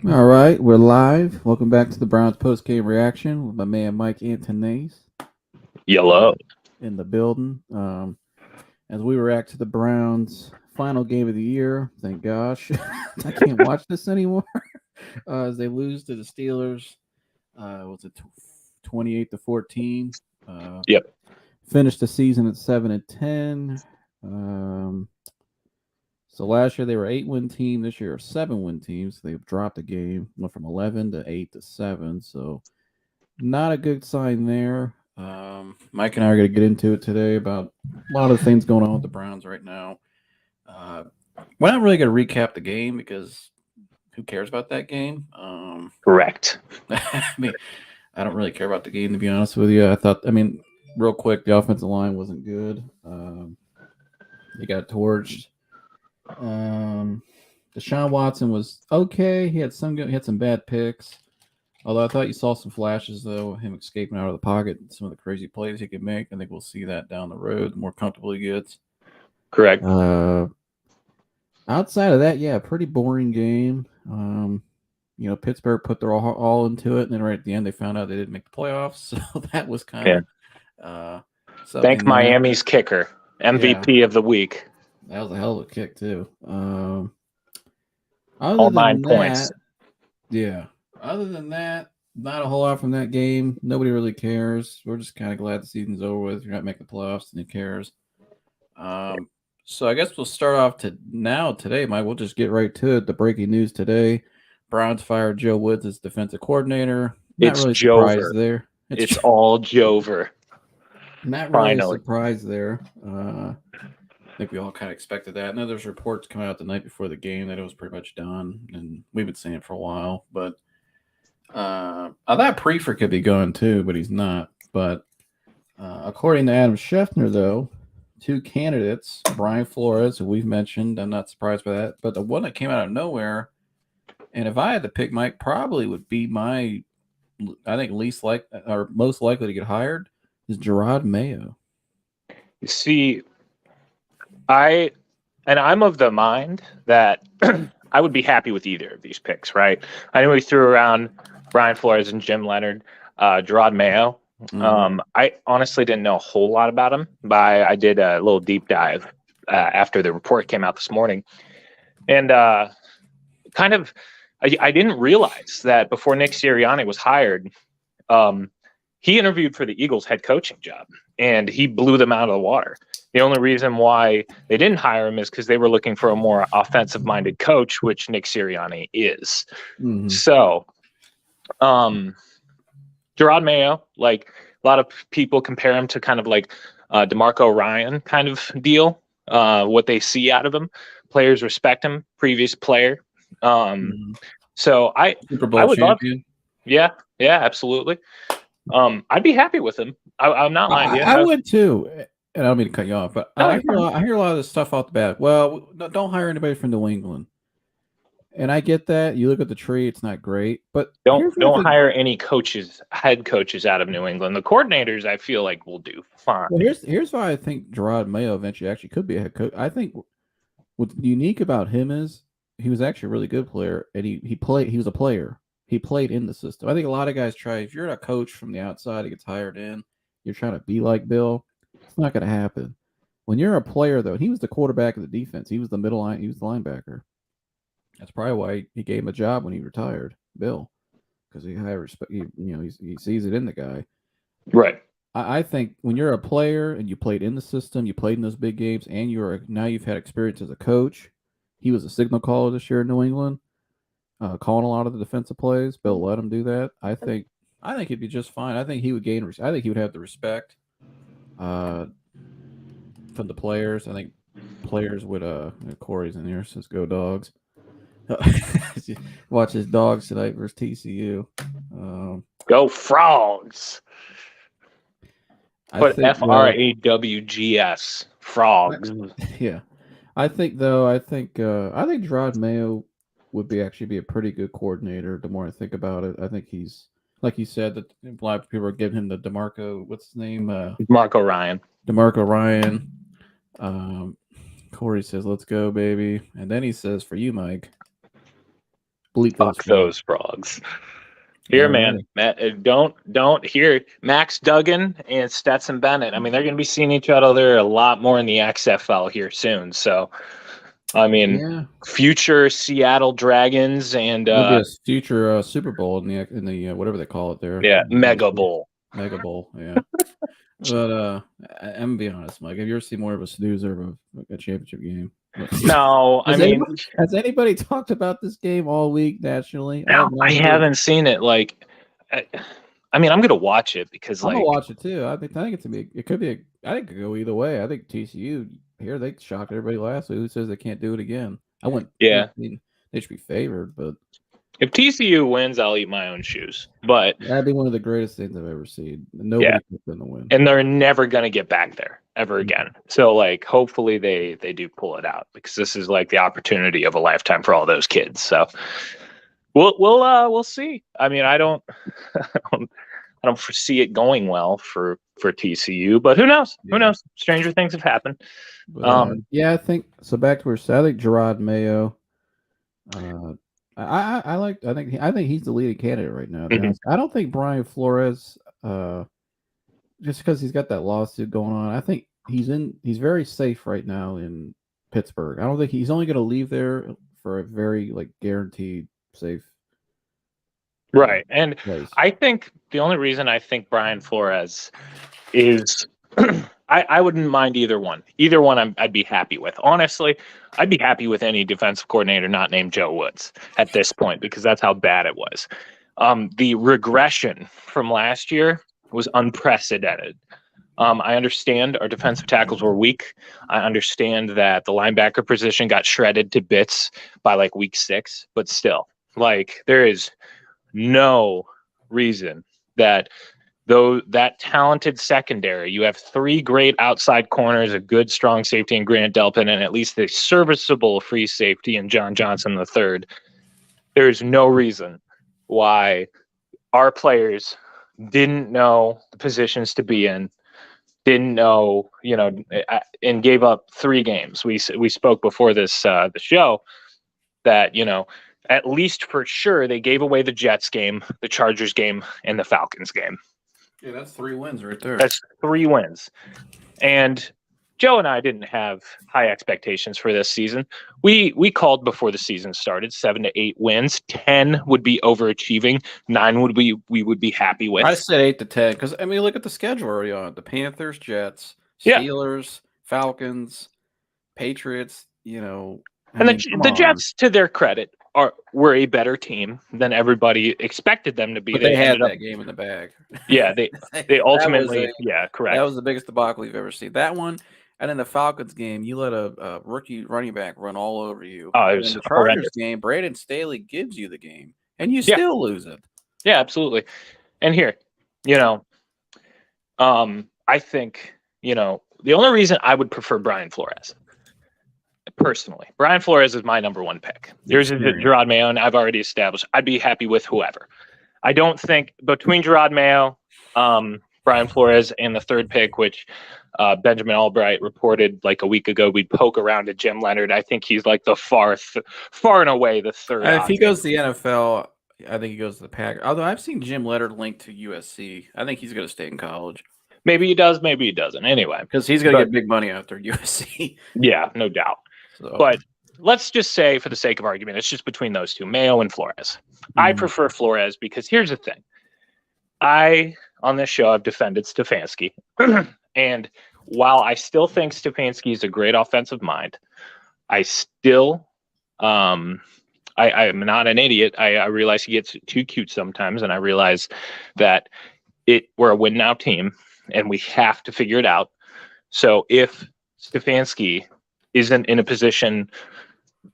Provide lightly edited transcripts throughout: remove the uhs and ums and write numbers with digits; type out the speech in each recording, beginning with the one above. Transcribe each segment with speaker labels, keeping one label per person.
Speaker 1: All right, we're live. Welcome back to the Browns post-game reaction with my man Mike Antonace uh,
Speaker 2: Yellow.
Speaker 1: in the building. As we react to the Browns' final game of the year, thank gosh, I can't watch this anymore. As they lose to the Steelers, was it 28-14? Uh,
Speaker 2: Yep.
Speaker 1: Finished the season at 7-10. Um, so last year they were 8-win team. This year a 7-win team. So they've dropped a game, went from 11 to 8-7. So not a good sign there. Mike and I are going to get into it today about a lot of things going on with the Browns right now. Uh, we're not really going to recap the game because who cares about that game?
Speaker 2: Correct.
Speaker 1: I mean, I don't really care about the game to be honest with you. Real quick, the offensive line wasn't good. They got torched. Deshaun Watson was okay. He had some bad picks. Although I thought you saw some flashes, though, him escaping out of the pocket and some of the crazy plays he could make. I think we'll see that down the road, the more comfortable he gets.
Speaker 2: Correct.
Speaker 1: Outside of that, yeah, pretty boring game. Pittsburgh put their all into it, and then right at the end, they found out they didn't make the playoffs. So that was kind
Speaker 2: Yeah.
Speaker 1: of
Speaker 2: Thank
Speaker 1: something there.
Speaker 2: Miami's kicker,
Speaker 1: Yeah,
Speaker 2: MVP of the week.
Speaker 1: that was a hell of a kick, too.
Speaker 2: All
Speaker 1: Other
Speaker 2: 9
Speaker 1: than
Speaker 2: points.
Speaker 1: that, yeah. Other than that, not a whole lot from that game. Nobody really cares. We're just kind of glad the season's over with. You're not making the playoffs, and who cares? So I guess we'll start off today, Mike. We'll just get right to it. The breaking news today: Browns fired Joe Woods as defensive coordinator. Not
Speaker 2: It's
Speaker 1: really
Speaker 2: Jover.
Speaker 1: surprised there.
Speaker 2: It's all Jover.
Speaker 1: Not really a
Speaker 2: Finally.
Speaker 1: surprise there. I think we all kind of expected that. I know there's reports coming out the night before the game that it was pretty much done, and we've been saying it for a while. But I thought Prefer could be going too, but he's not. But according to Adam Schefter, though, two candidates, Brian Flores, who we've mentioned, I'm not surprised by that. But the one that came out of nowhere, and if I had to pick, Mike probably would be I think least like or most likely to get hired is Gerard Mayo.
Speaker 2: You see, I'm of the mind that I would be happy with either of these picks, right? I know we threw around Brian Flores and Jim Leonard, Gerard Mayo. I honestly didn't know a whole lot about him, but I did a little deep dive after the report came out this morning. And I didn't realize that before Nick Sirianni was hired, he interviewed for the Eagles head coaching job, and he blew them out of the water. The only reason why they didn't hire him is because they were looking for a more offensive-minded coach, which Nick Sirianni is.
Speaker 1: Mm-hmm.
Speaker 2: So, Gerard Mayo, like a lot of people compare him to kind of like DeMarco Ryan kind of deal. What they see out of him, players respect him. Previous player. So
Speaker 1: Super Bowl
Speaker 2: I would love.
Speaker 1: champion.
Speaker 2: Yeah, absolutely. I'd be happy with him. I'm not lying to you.
Speaker 1: I would too. And I don't mean to cut you off, but
Speaker 2: No,
Speaker 1: I hear a lot of this stuff off the bat. Well, don't hire anybody from New England. And I get that. You look at the tree; it's not great. But
Speaker 2: don't hire any head coaches out of New England. The coordinators, I feel like, will do fine.
Speaker 1: Well, here's why I think Gerard Mayo eventually actually could be a head coach. I think what's unique about him is he was actually a really good player, and he played. He was a player. He played in the system. I think a lot of guys try. If you're a coach from the outside, he gets hired in. You're trying to be like Bill. It's not going to happen. When you're a player, though, he was the quarterback of the defense. He was the middle line. He was the linebacker. That's probably why he gave him a job when he retired, Bill, because he high respect. He sees it in the guy.
Speaker 2: Right.
Speaker 1: I think when you're a player and you played in the system, you played in those big games, and now you've had experience as a coach. He was a signal caller this year in New England, calling a lot of the defensive plays. Bill let him do that. I think he'd be just fine. I think he would gain. I think he would have the respect from the players. I think players would. Corey's in here, says go Dogs. Watch his Dogs tonight versus TCU.
Speaker 2: Go Frogs. Put FRAWGS. Frogs.
Speaker 1: Yeah. I think Gerard Mayo would be a pretty good coordinator. The more I think about it, I think he's like you said that a lot of people are giving him the DeMarco. What's his name?
Speaker 2: Marco Ryan.
Speaker 1: DeMarco Ryan. Corey says, "Let's go, baby," and then he says, "For you, Mike." Bleep those
Speaker 2: Fuck those frogs. Here,
Speaker 1: All
Speaker 2: man,
Speaker 1: right.
Speaker 2: Matt, don't hear Max Duggan and Stetson Bennett. I mean, they're going to be seeing each other a lot more in the XFL here soon. So, I mean,
Speaker 1: Yeah.
Speaker 2: future Seattle Dragons and
Speaker 1: There'll be a future Super Bowl in the whatever they call it there.
Speaker 2: Mega Bowl.
Speaker 1: Mega Bowl, yeah. But I'm gonna be honest, Mike. Have you ever seen more of a snoozer of a championship game?
Speaker 2: No,
Speaker 1: Has anybody talked about this game all week nationally?
Speaker 2: no, I haven't seen it. Like, I mean, I'm gonna watch it because
Speaker 1: I'm
Speaker 2: like
Speaker 1: gonna watch it too. I think it could be. I think it could go either way. I think TCU here they shocked everybody last week. Who says they can't do it again? I wouldn't.
Speaker 2: Yeah.
Speaker 1: I mean, they should be favored, but
Speaker 2: if TCU wins, I'll eat my own shoes. But
Speaker 1: that'd be one of the greatest things I've ever seen. Nobody picked them to win,
Speaker 2: and they're never gonna get back there ever again. So like, hopefully they do pull it out because this is like the opportunity of a lifetime for all those kids. So we'll see. I mean, I don't foresee it going well for TCU, but who knows?
Speaker 1: Yeah.
Speaker 2: Who knows? Stranger things have happened.
Speaker 1: But, yeah, I think so. Back to where I think Gerard Mayo. I think he's the leading candidate right now. To be honest. I don't think Brian Flores, just because he's got that lawsuit going on, I think he's very safe right now in Pittsburgh. I don't think he's only going to leave there for a very guaranteed safe.
Speaker 2: Right. And
Speaker 1: place.
Speaker 2: I think the only reason I think Brian Flores is I wouldn't mind either one. Either one I'd be happy with. Honestly, I'd be happy with any defensive coordinator not named Joe Woods at this point because that's how bad it was. The regression from last year was unprecedented. I understand our defensive tackles were weak. I understand that the linebacker position got shredded to bits by week 6, but still, there is no reason that that talented secondary, you have 3 great outside corners, a good strong safety in Grant Delpin, and at least a serviceable free safety in John Johnson III. There is no reason why our players didn't know the positions to be in, didn't know, and gave up 3 games. We spoke before this the show that, at least for sure they gave away the Jets game, the Chargers game, and the Falcons game.
Speaker 1: Yeah, that's 3 wins right there.
Speaker 2: That's 3 wins. And Joe and I didn't have high expectations for this season. We called before the season started 7 to 8 wins. 10 would be overachieving. 9 we would be happy with.
Speaker 1: I said 8 to 10 because look at the schedule already on the Panthers, Jets, Steelers, Falcons, Patriots.
Speaker 2: The Jets, to their credit, were a better team than everybody expected them to be.
Speaker 1: But they had that game in the bag.
Speaker 2: Yeah, they ultimately, correct.
Speaker 1: That was the biggest debacle you've ever seen. That one, and in the Falcons game, you let a rookie running back run all over you.
Speaker 2: Oh, it was
Speaker 1: in the Chargers
Speaker 2: horrendous.
Speaker 1: game, Brandon Staley gives you the game, and you still lose it.
Speaker 2: Yeah, absolutely. And here, I think, the only reason I would prefer Brian Flores, personally, Brian Flores is my number 1 pick. Yours is Gerard Mayo, and I've already established I'd be happy with whoever. I don't think between Gerard Mayo, Brian Flores, and the 3rd pick, which Benjamin Albright reported a week ago, we'd poke around at Jim Leonard. I think he's the far and away the 3rd.
Speaker 1: If he goes to the NFL, I think he goes to the Packers. Although I've seen Jim Leonard linked to USC. I think he's going to stay in college.
Speaker 2: Maybe he does, maybe he doesn't. Anyway,
Speaker 1: because he's going to get big money after USC.
Speaker 2: Yeah, no doubt. So. But let's just say, for the sake of argument, it's just between those two, Mayo and Flores. I prefer Flores because here's the thing. On this show, I've defended Stefanski. And while I still think Stefanski is a great offensive mind, I still, I'm not an idiot. I realize he gets too cute sometimes, and I realize that we're a win now team, and we have to figure it out. So if Stefanski isn't in a position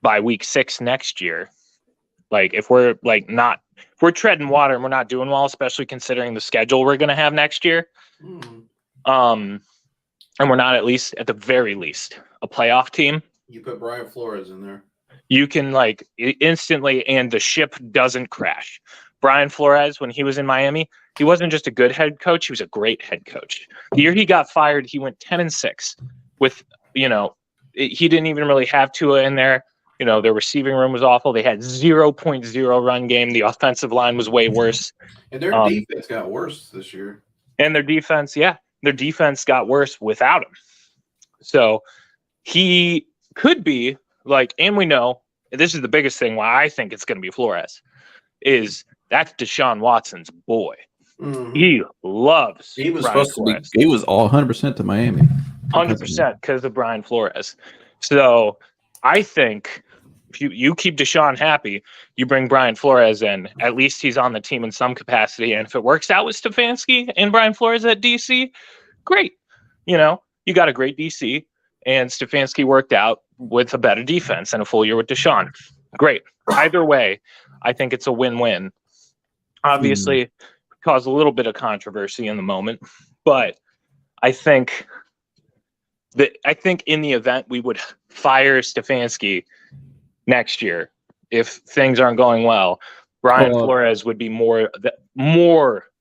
Speaker 2: by week 6 next year, if we're if we're treading water and we're not doing well, especially considering the schedule we're going to have next year, and we're not at the very least a playoff team.
Speaker 1: You put Brian Flores in there.
Speaker 2: You can instantly, and the ship doesn't crash. Brian Flores, when he was in Miami, he wasn't just a good head coach; he was a great head coach. The year he got fired, he went 10-6 with, he didn't even really have Tua in there. Their receiving room was awful. They had 0.0 run game. The offensive line was way worse.
Speaker 1: And their defense got worse this year.
Speaker 2: And their defense got worse without him. So he could be and we know this is the biggest thing why I think it's going to be Flores is that's Deshaun Watson's boy. Mm-hmm. He loves.
Speaker 1: He was supposed to be. He was all 100% to Miami.
Speaker 2: 100% because of Brian Flores. So I think if you keep Deshaun happy, you bring Brian Flores in. At least he's on the team in some capacity. And if it works out with Stefanski and Brian Flores at DC, great. You got a great DC, and Stefanski worked out with a better defense and a full year with Deshaun. Great. Either way, I think it's a win-win. Obviously, caused a little bit of controversy in the moment, but I think in the event we would fire Stefanski next year if things aren't going well, Brian Flores would be more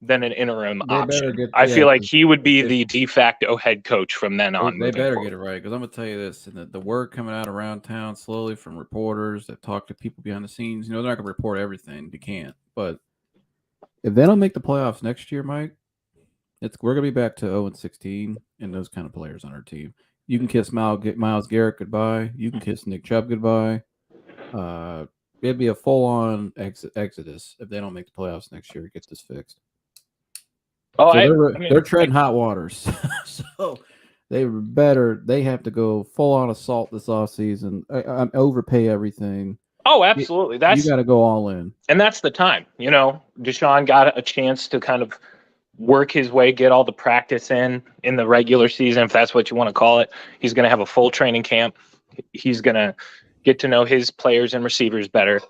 Speaker 2: than an interim option. I feel like he would be the de facto head coach from then on.
Speaker 1: They better get it right, because I'm going to tell you this, and the word coming out around town slowly from reporters that talk to people behind the scenes, they're not going to report everything. They can't. But if they don't make the playoffs next year, Mike, we're going to be back to 0-16 and those kind of players on our team. You can kiss Myles Garrett goodbye. You can kiss Nick Chubb goodbye. It'd be a full-on exodus if they don't make the playoffs next year to get this fixed.
Speaker 2: Oh,
Speaker 1: so they're treading hot waters. So they have to go full-on assault this offseason. Overpay everything.
Speaker 2: Oh, absolutely.
Speaker 1: You got to go all in.
Speaker 2: And that's the time. Deshaun got a chance to kind of work his way, get all the practice in the regular season, if that's what you want to call it. He's going to have a full training camp. He's going to get to know his players and receivers better.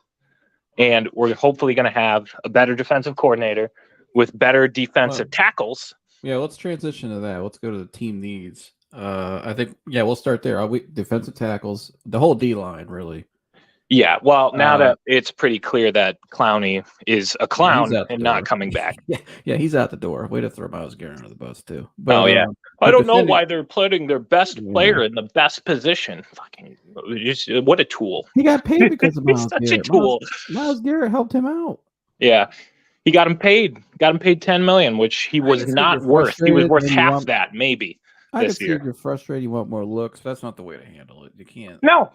Speaker 2: And we're hopefully going to have a better defensive coordinator with better defensive tackles.
Speaker 1: Yeah, let's transition to that. Let's go to the team needs. I think, we'll start there. Defensive tackles, the whole D-line, really.
Speaker 2: Yeah, well, now that it's pretty clear that Clowney is a clown and not coming back.
Speaker 1: Yeah, he's out the door. Way to throw Myles Garrett under the bus, too. But,
Speaker 2: I don't know why they're putting their best player in the best position. Fucking, what a tool.
Speaker 1: He got paid because of Myles Garrett.
Speaker 2: Such a tool.
Speaker 1: Myles Garrett helped him out.
Speaker 2: Yeah, he got him paid. Got him paid $10 million, which he was not worth. He was worth half that, maybe.
Speaker 1: I can see if you're frustrated. You want more looks. That's not the way to handle it. You can't.
Speaker 2: No.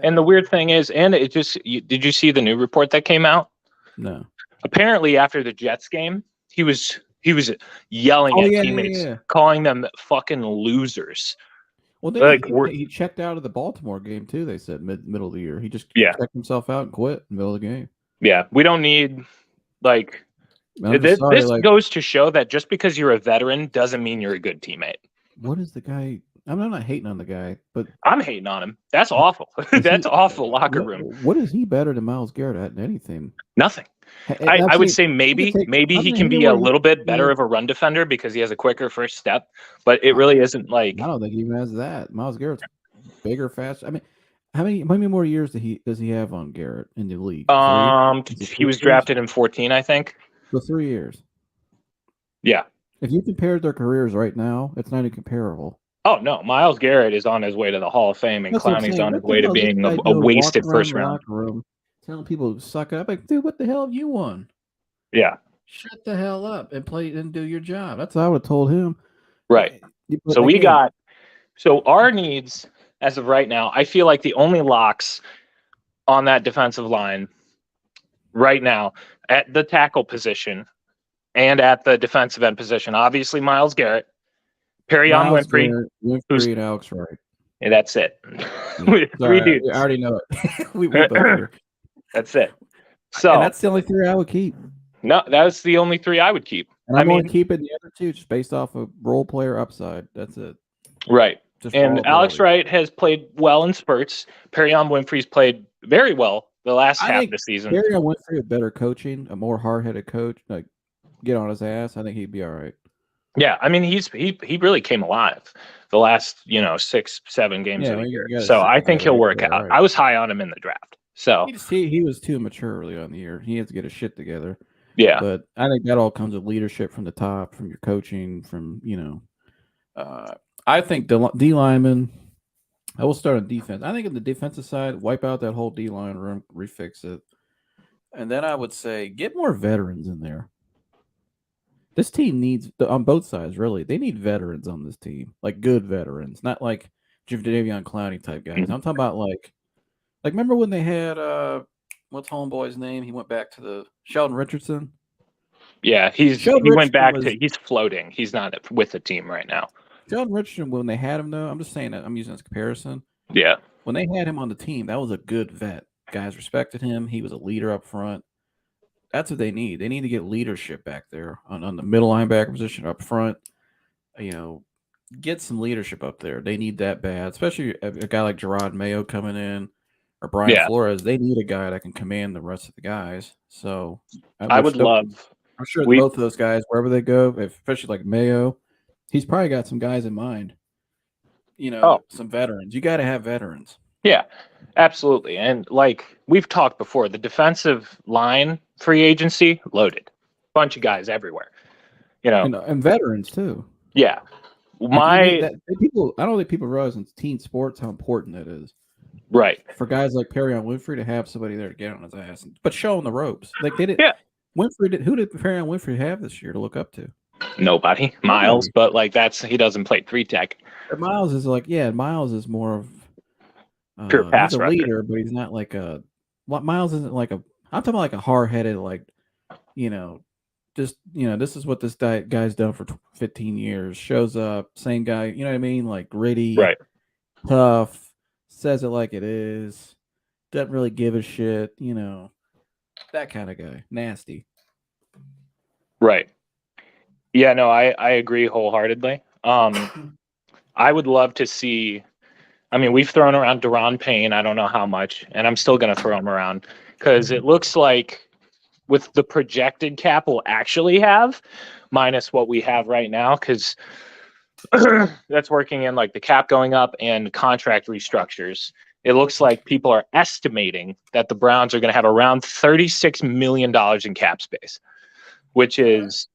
Speaker 2: And the weird thing is, and it just, did you see the new report that came out?
Speaker 1: No.
Speaker 2: Apparently, after the Jets game, he was yelling at teammates, calling them fucking losers.
Speaker 1: Well, he checked out of the Baltimore game too. They said middle of the year. He just checked himself out and quit in the middle of the game.
Speaker 2: Yeah, we don't need this goes to show that just because you're a veteran doesn't mean you're a good teammate.
Speaker 1: What is the guy? I'm not hating on the guy, but
Speaker 2: I'm hating on him. That's awful. That's awful locker room.
Speaker 1: What is he better than Myles Garrett at anything?
Speaker 2: Nothing. I would say maybe he can be a little bit better of a run defender because he has a quicker first step, but it really isn't like.
Speaker 1: I don't think he even has that. Myles Garrett's bigger, faster. I mean, how many more years does he have on Garrett in the league?
Speaker 2: He was drafted in 2014, I think.
Speaker 1: For 3 years.
Speaker 2: Yeah.
Speaker 1: If you compared their careers right now, it's not even comparable.
Speaker 2: Oh, no. Myles Garrett is on his way to the Hall of Fame, and Clowney's on his way to being a wasted first round.
Speaker 1: Room, telling people to suck it up. Like, dude, what the hell have you won?
Speaker 2: Yeah.
Speaker 1: Shut the hell up and play and do your job. That's what I would have told him.
Speaker 2: Right. So our needs, as of right now, I feel like the only locks on that defensive line right now at the tackle position and at the defensive end position, obviously Myles Garrett, Perion Winfrey,
Speaker 1: and Alex Wright.
Speaker 2: Yeah, that's it.
Speaker 1: Sorry,
Speaker 2: 3 dudes.
Speaker 1: I already know it. we both are.
Speaker 2: That's it. So
Speaker 1: and that's the only 3 I would keep.
Speaker 2: No, that's the only 3 I would keep.
Speaker 1: And I'm going to keep it the other 2 just based off of role player upside. That's it.
Speaker 2: Right. And Alex Wright has played well in spurts. Perion Winfrey's played very well the last half of the season.
Speaker 1: Perion Winfrey with better coaching, a more hard-headed coach, like get on his ass. I think he'd be all right.
Speaker 2: Yeah, I mean he really came alive the last 6-7 games of the year. So I think he'll work out. Right. I was high on him in the draft. So
Speaker 1: he was too mature early on in the year. He has to get his shit together.
Speaker 2: Yeah,
Speaker 1: but I think that all comes with leadership from the top, from your coaching, from I think D lineman. I will start on defense. I think on the defensive side, wipe out that whole D line room, refix it, and then I would say get more veterans in there. This team needs on both sides. Really, they need veterans on this team, like good veterans, not like Jadavion Clowney type guys. I'm talking about like remember when they had what's homeboy's name? He went back to the Sheldon Richardson.
Speaker 2: Yeah,
Speaker 1: Sheldon
Speaker 2: he went
Speaker 1: Richardson
Speaker 2: back to
Speaker 1: was
Speaker 2: he's floating. He's not with the team right now.
Speaker 1: Sheldon Richardson when they had him though. I'm just saying that I'm using this comparison.
Speaker 2: Yeah.
Speaker 1: When they had him on the team, that was a good vet. Guys respected him. He was a leader up front. That's what they need. They need to get leadership back there on the middle linebacker position up front. You know, get some leadership up there. They need that bad, especially a guy like Gerard Mayo coming in or Brian
Speaker 2: Yeah.
Speaker 1: Flores. They need a guy that can command the rest of the guys. So
Speaker 2: I would love.
Speaker 1: I'm sure both of those guys, wherever they go, especially like Mayo, he's probably got some guys in mind. Some veterans. You got to have veterans.
Speaker 2: Yeah, absolutely. And like we've talked before, the defensive line free agency loaded, bunch of guys everywhere.
Speaker 1: And veterans too.
Speaker 2: Yeah,
Speaker 1: I don't think people realize in team sports how important that is.
Speaker 2: Right.
Speaker 1: For guys like Perrion Winfrey to have somebody there to get on his ass, but show him the ropes. Like they did.
Speaker 2: Yeah.
Speaker 1: Who did Perrion Winfrey have this year to look up to?
Speaker 2: Nobody. Miles, but like he doesn't play 3-tech.
Speaker 1: Miles is Miles is more of
Speaker 2: pure pass
Speaker 1: he's a
Speaker 2: rusher.
Speaker 1: leader, but he's not like a. Miles isn't like a. I'm talking about like a hard-headed, like, this is what this guy's done for 15 years. Shows up, same guy. You know what I mean? Like gritty,
Speaker 2: right?
Speaker 1: Tough, says it like it is. Doesn't really give a shit. That kind of guy. Nasty.
Speaker 2: Right. Yeah. No, I agree wholeheartedly. I would love to see. I mean, we've thrown around Deron Payne. I don't know how much, and I'm still going to throw him around because it looks like with the projected cap we'll actually have, minus what we have right now, because that's working in like the cap going up and contract restructures. It looks like people are estimating that the Browns are going to have around $36 million in cap space, which is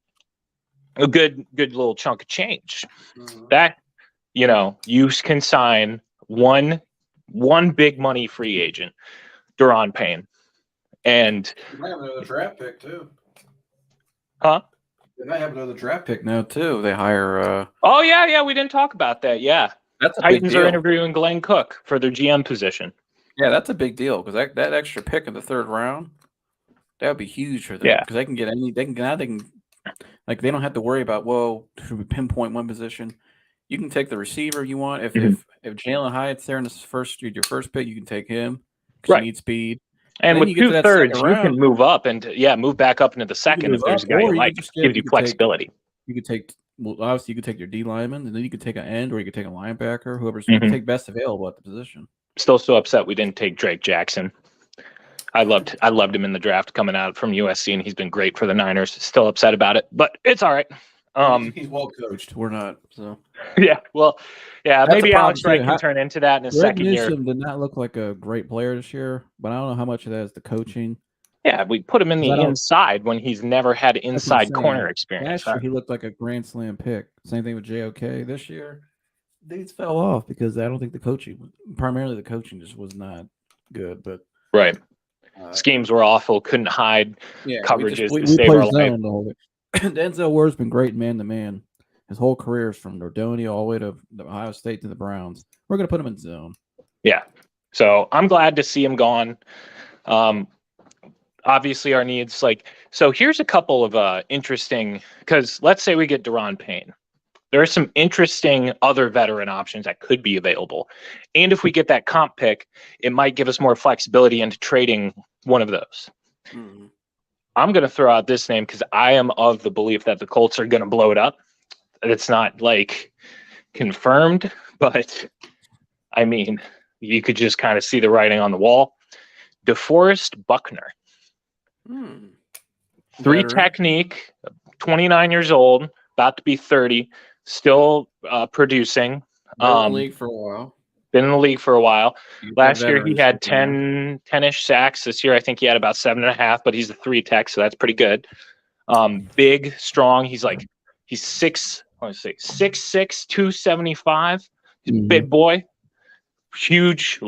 Speaker 2: a good little chunk of change. Mm-hmm. That, you can sign one big money free agent, Deron Payne. And
Speaker 1: you might have another draft pick too.
Speaker 2: Huh?
Speaker 1: They might have another draft pick now too. They hire
Speaker 2: Oh yeah, we didn't talk about that. Yeah.
Speaker 1: That's a
Speaker 2: Titans
Speaker 1: big deal.
Speaker 2: Are interviewing Glenn Cook for their GM position.
Speaker 1: Yeah, that's a big deal because that extra pick in the third round, that would be huge for them.
Speaker 2: Yeah,
Speaker 1: because they can get they can like they don't have to worry about to pinpoint one position. You can take the receiver you want. If Jalen Hyatt's there in your first pick, you can take him because you need speed.
Speaker 2: And with 2/3, you can move up and move back up into the second if there's a guy you like. Gives you flexibility.
Speaker 1: You could take obviously you could take your D lineman, and then you could take an end, or you could take a linebacker, you can take best available at the position.
Speaker 2: Still so upset we didn't take Drake Jackson. I loved him in the draft coming out from USC, and he's been great for the Niners. Still upset about it, but it's all right.
Speaker 1: He's well coached. We're not. So
Speaker 2: yeah, well, yeah, maybe Alex Wright can turn into that in his second year.
Speaker 1: Newsome did not look like a great player this year, but I don't know how much of that is the coaching.
Speaker 2: Yeah, we put him in the inside when he's never had inside corner experience.
Speaker 1: Last year he looked like a grand slam pick. Same thing with JOK. This year, these fell off because I don't think primarily the coaching just was not good. But
Speaker 2: right, schemes were awful. Couldn't hide coverages.
Speaker 1: We played zone the whole way. Denzel Ward's been great man to man. His whole career is from Nordonia all the way to Ohio State to the Browns. We're going to put him in zone.
Speaker 2: Yeah. So I'm glad to see him gone. Obviously, our needs so here's a couple of interesting, because let's say we get Deron Payne. There are some interesting other veteran options that could be available. And if we get that comp pick, it might give us more flexibility into trading one of those. Mm-hmm. I'm going to throw out this name because I am of the belief that the Colts are going to blow it up. It's not confirmed, but I mean, you could just kind of see the writing on the wall. DeForest Buckner. 3 technique, 29 years old, about to be 30, still producing.
Speaker 1: Been in the league for a while.
Speaker 2: Last year he had 10-ish sacks. This year I think he had about 7.5, but he's a 3 tech, so that's pretty good. Big, strong. He's 6'6", 275. He's a big boy. huge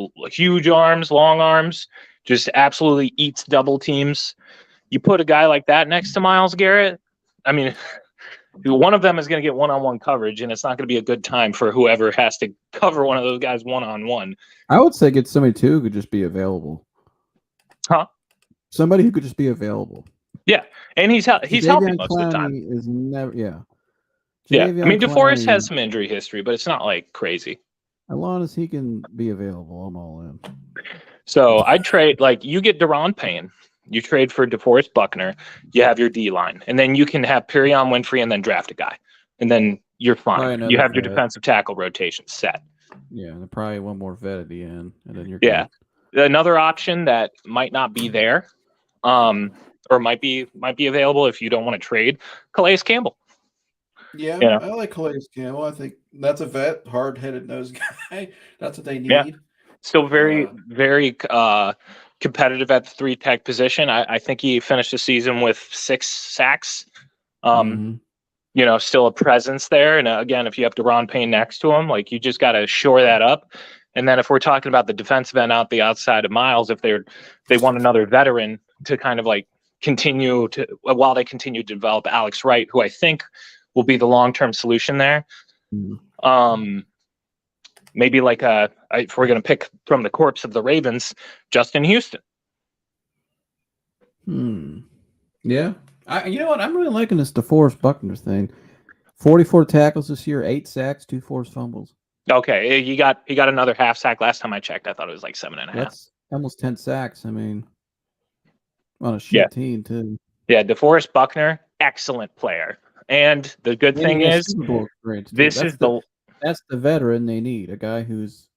Speaker 2: arms, long arms, just absolutely eats double teams. You put a guy like that next to Myles Garrett, I mean, one of them is going to get one-on-one coverage, and it's not going to be a good time for whoever has to cover one of those guys one-on-one.
Speaker 3: I would say get somebody too who could just be available.
Speaker 2: Huh?
Speaker 3: Somebody who could just be available.
Speaker 2: Yeah, and he's healthy
Speaker 3: Jadeveon
Speaker 2: most of the time.
Speaker 3: Clowney is never,
Speaker 2: Yeah,
Speaker 3: Jadeveon
Speaker 2: I mean, DeForest
Speaker 3: Clowney,
Speaker 2: has some injury history, but it's not like crazy.
Speaker 3: as long as he can be available, I'm all in.
Speaker 2: So I'd trade, like, you get Deron Payne, you trade for DeForest Buckner, you have your D line, and then you can have Perion Winfrey and then draft a guy, and then you're fine. You have your defensive tackle rotation set.
Speaker 3: Yeah, and probably one more vet at the end, and then you're
Speaker 2: good. Another option that might not be there, or might be available if you don't want to trade, Calais Campbell.
Speaker 1: Yeah, I like Calais Campbell. I think that's a vet, hard-headed nose guy. That's what they need.
Speaker 2: Yeah. Still very competitive at the 3 tech position. I think he finished the season with 6 sacks. Still a presence there. And again, if you have Deron Payne next to him, like, you just got to shore that up. And then if we're talking about the defensive end out the outside of Myles, if they want another veteran to kind of like continue to, while they continue to develop Alex Wright, who I think will be the long-term solution there. Maybe like if we're going to pick from the corpse of the Ravens, Justin Houston.
Speaker 3: Yeah. You know what? I'm really liking this DeForest Buckner thing. 44 tackles this year, 8 sacks, 2 forced fumbles.
Speaker 2: Okay, he got another half sack. Last time I checked, I thought it was like 7.5.
Speaker 3: That's almost 10 sacks. I mean, on a shit team too.
Speaker 2: Yeah, DeForest Buckner, excellent player. And the good thing is,
Speaker 3: that's the veteran they need. A guy who's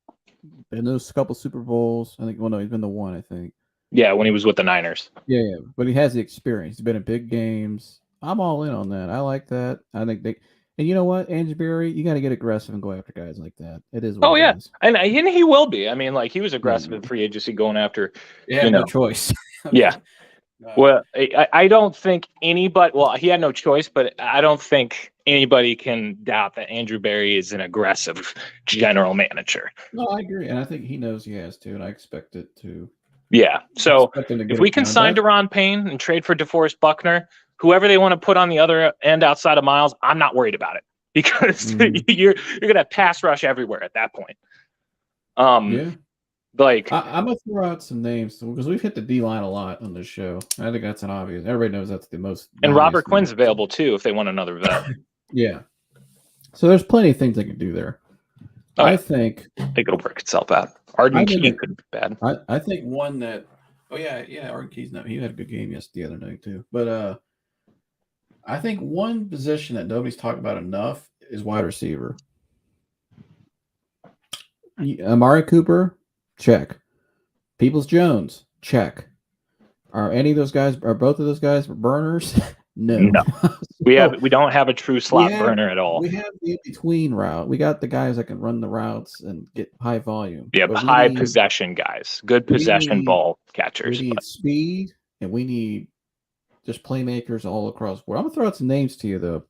Speaker 3: been those couple Super Bowls. I think. Well, no, he's been the one. I think.
Speaker 2: Yeah, when he was with the Niners.
Speaker 3: Yeah, but he has the experience. He's been in big games. I'm all in on that. I like that. I think they. And you know what, Andrew Berry, you got to get aggressive and go after guys like that. It is. What it is.
Speaker 2: And he will be. I mean, like, he was aggressive in free agency going after.
Speaker 3: No choice.
Speaker 2: Yeah. Well, I don't think anybody. Well, he had no choice, but I don't think anybody can doubt that Andrew Berry is an aggressive general manager.
Speaker 3: No, I agree, and I think he knows he has to, and I expect it to.
Speaker 2: Yeah. So if we can sign Deron Payne and trade for DeForest Buckner, whoever they want to put on the other end outside of Myles, I'm not worried about it because you're gonna have pass rush everywhere at that point. Like,
Speaker 3: I'm gonna throw out some names because we've hit the D line a lot on this show. I think that's an obvious. Everybody knows that's the most.
Speaker 2: And Robert Quinn's available too if they want another vet.
Speaker 3: Yeah. So there's plenty of things they can do there. I think
Speaker 2: it'll work itself out. Arden Key could be bad.
Speaker 3: I think one that. Oh yeah, Arden Key's not. He had a good game the other night too. But I think one position that nobody's talked about enough is wide receiver. Amari Cooper. Check. Peoples-Jones, check. Are both of those guys burners? No.
Speaker 2: We don't have a true slot burner at all.
Speaker 3: We have the in-between route. We got the guys that can run the routes and get high volume.
Speaker 2: Yeah, but high possession guys. Good possession ball catchers.
Speaker 3: We need speed, and we need just playmakers all across the board. I'm going to throw out some names to you, though.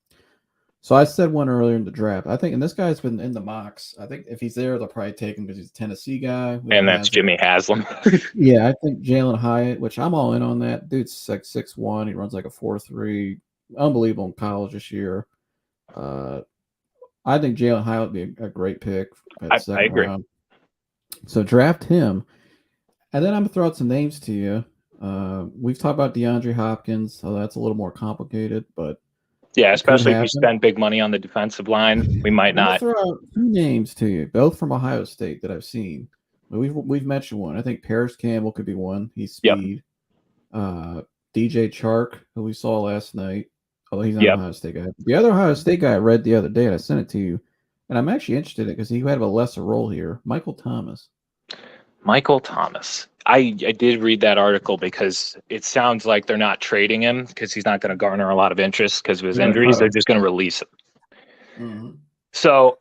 Speaker 3: So I said one earlier in the draft. I think, and this guy's been in the mocks. I think if he's there, they'll probably take him because he's a Tennessee guy.
Speaker 2: And that's Jimmy Haslam.
Speaker 3: Yeah, I think Jalen Hyatt, which I'm all in on that. Dude's like 6'1". He runs like a 4.3. Unbelievable in college this year. I think Jalen Hyatt would be a great pick at second
Speaker 2: agree.
Speaker 3: round. So draft him. And then I'm going to throw out some names to you. We've talked about DeAndre Hopkins. So that's a little more complicated, but
Speaker 2: yeah, especially if you spend big money on the defensive line, we might not.
Speaker 3: I'll throw out 2 names to you, both from Ohio State that I've seen. We've mentioned one. I think Paris Campbell could be one. He's speed. DJ Chark, who we saw last night, although he's not an Ohio State guy. The other Ohio State guy I read the other day, and I sent it to you, and I'm actually interested in it because he had a lesser role here. Michael Thomas.
Speaker 2: I did read that article because it sounds like they're not trading him because he's not going to garner a lot of interest because of his injuries. They're just going to release him. Mm-hmm. So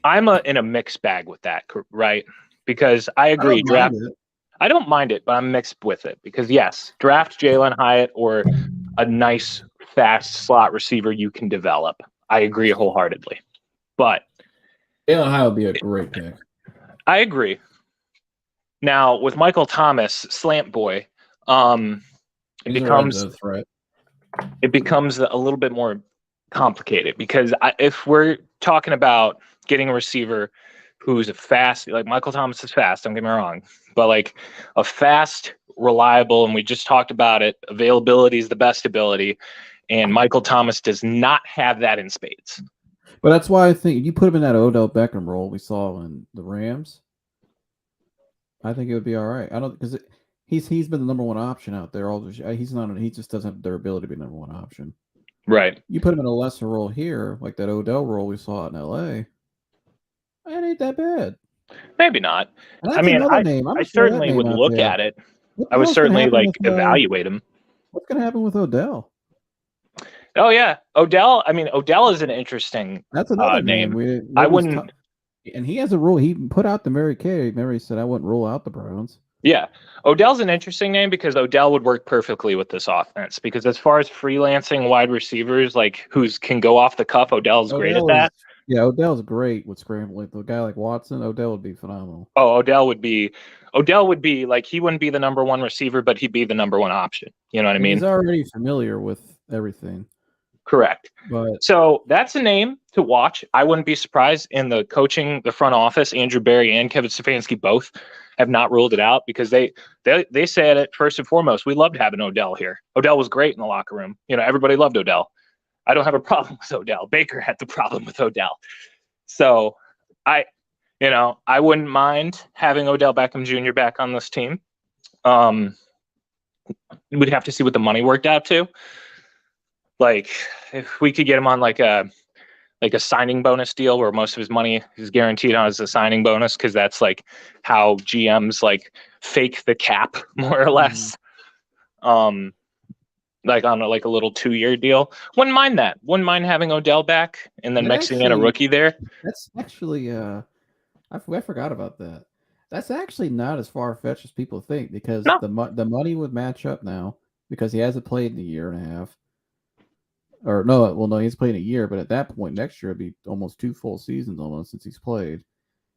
Speaker 2: I'm in a mixed bag with that, right? Because I agree. I don't mind it, but I'm mixed with it because, yes, draft Jalen Hyatt or a nice, fast slot receiver you can develop. I agree wholeheartedly. But
Speaker 3: Jalen High would be a great pick.
Speaker 2: I agree. Now with Michael Thomas, slant boy, it
Speaker 3: He's a red
Speaker 2: becomes
Speaker 3: zone threat.
Speaker 2: a little bit more complicated because if we're talking about getting a receiver who's a fast, like Michael Thomas is fast, don't get me wrong, but like a fast, reliable, and we just talked about it, availability is the best ability, and Michael Thomas does not have that in spades.
Speaker 3: But that's why I think you put him in that Odell Beckham role we saw in the Rams. I think it would be all right. I don't because he's been the number one option out there. He's not. He just doesn't have the ability to be number one option.
Speaker 2: Right.
Speaker 3: You put him in a lesser role here, like that Odell role we saw in LA. It ain't that bad.
Speaker 2: Maybe not.
Speaker 3: And
Speaker 2: I mean,
Speaker 3: I
Speaker 2: certainly would look at it. I would certainly evaluate him.
Speaker 3: What's going to happen with Odell?
Speaker 2: Oh yeah, Odell. I mean, Odell is an interesting.
Speaker 3: That's another
Speaker 2: name. I wouldn't.
Speaker 3: And he has a rule. He put out the Mary Kay. Mary said, "I wouldn't rule out the Browns."
Speaker 2: Yeah, Odell's an interesting name because Odell would work perfectly with this offense. Because as far as freelancing wide receivers, like can go off the cuff, Odell's great at that.
Speaker 3: Yeah, Odell's great with scrambling. The guy like Watson, Odell would be phenomenal.
Speaker 2: Oh, Odell would be like he wouldn't be the number one receiver, but he'd be the number one option. You know what I mean?
Speaker 3: He's already familiar with everything.
Speaker 2: Correct.
Speaker 3: But
Speaker 2: so that's a name to watch. I wouldn't be surprised in the coaching, the front office, Andrew Berry and Kevin Stefanski both have not ruled it out because they said it first and foremost. We loved having Odell here. Odell was great in the locker room. You know, everybody loved Odell. I don't have a problem with Odell. Baker had the problem with Odell. So I wouldn't mind having Odell Beckham Jr. back on this team. We'd have to see what the money worked out to. Like if we could get him on like a signing bonus deal where most of his money is guaranteed on as a signing bonus, because that's like how GMs like fake the cap more or less. Like on a little 2-year deal. Wouldn't mind that. Wouldn't mind having Odell back and then mixing in a rookie there.
Speaker 3: That's actually I forgot about that. That's actually not as far fetched as people think because the money would match up now because he hasn't played in a year and a half. Or no, he's played a year, but at that point next year it'd be almost 2 full seasons almost since he's played.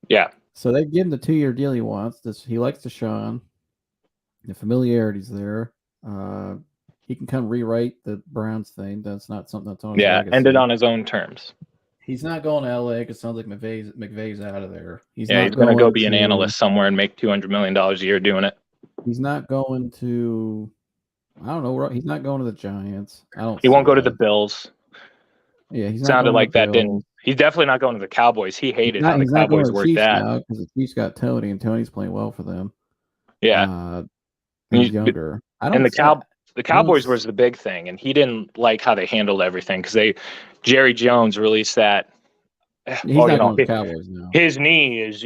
Speaker 2: Yeah.
Speaker 3: So they give him the 2-year deal he wants. He likes Deshaun. The familiarity's there. He can come rewrite the Browns thing. That's not something that's on his legacy.
Speaker 2: End it on his own terms.
Speaker 3: He's not going to LA because it sounds like McVay's out of there.
Speaker 2: He's going to go be an analyst somewhere and make $200 million a year doing it.
Speaker 3: He's not going to. I don't know. He's not going to the Giants.
Speaker 2: He won't go to the Bills.
Speaker 3: Yeah, he's
Speaker 2: sounded like that. He's definitely not going to the Cowboys. He hated how the Cowboys worked that
Speaker 3: because the Chiefs got Tony, and Tony's playing well for them.
Speaker 2: Yeah,
Speaker 3: he's younger.
Speaker 2: The Cowboys was the big thing, and he didn't like how they handled everything because Jerry Jones released that.
Speaker 3: He's not going to the Cowboys now.
Speaker 2: His knee is,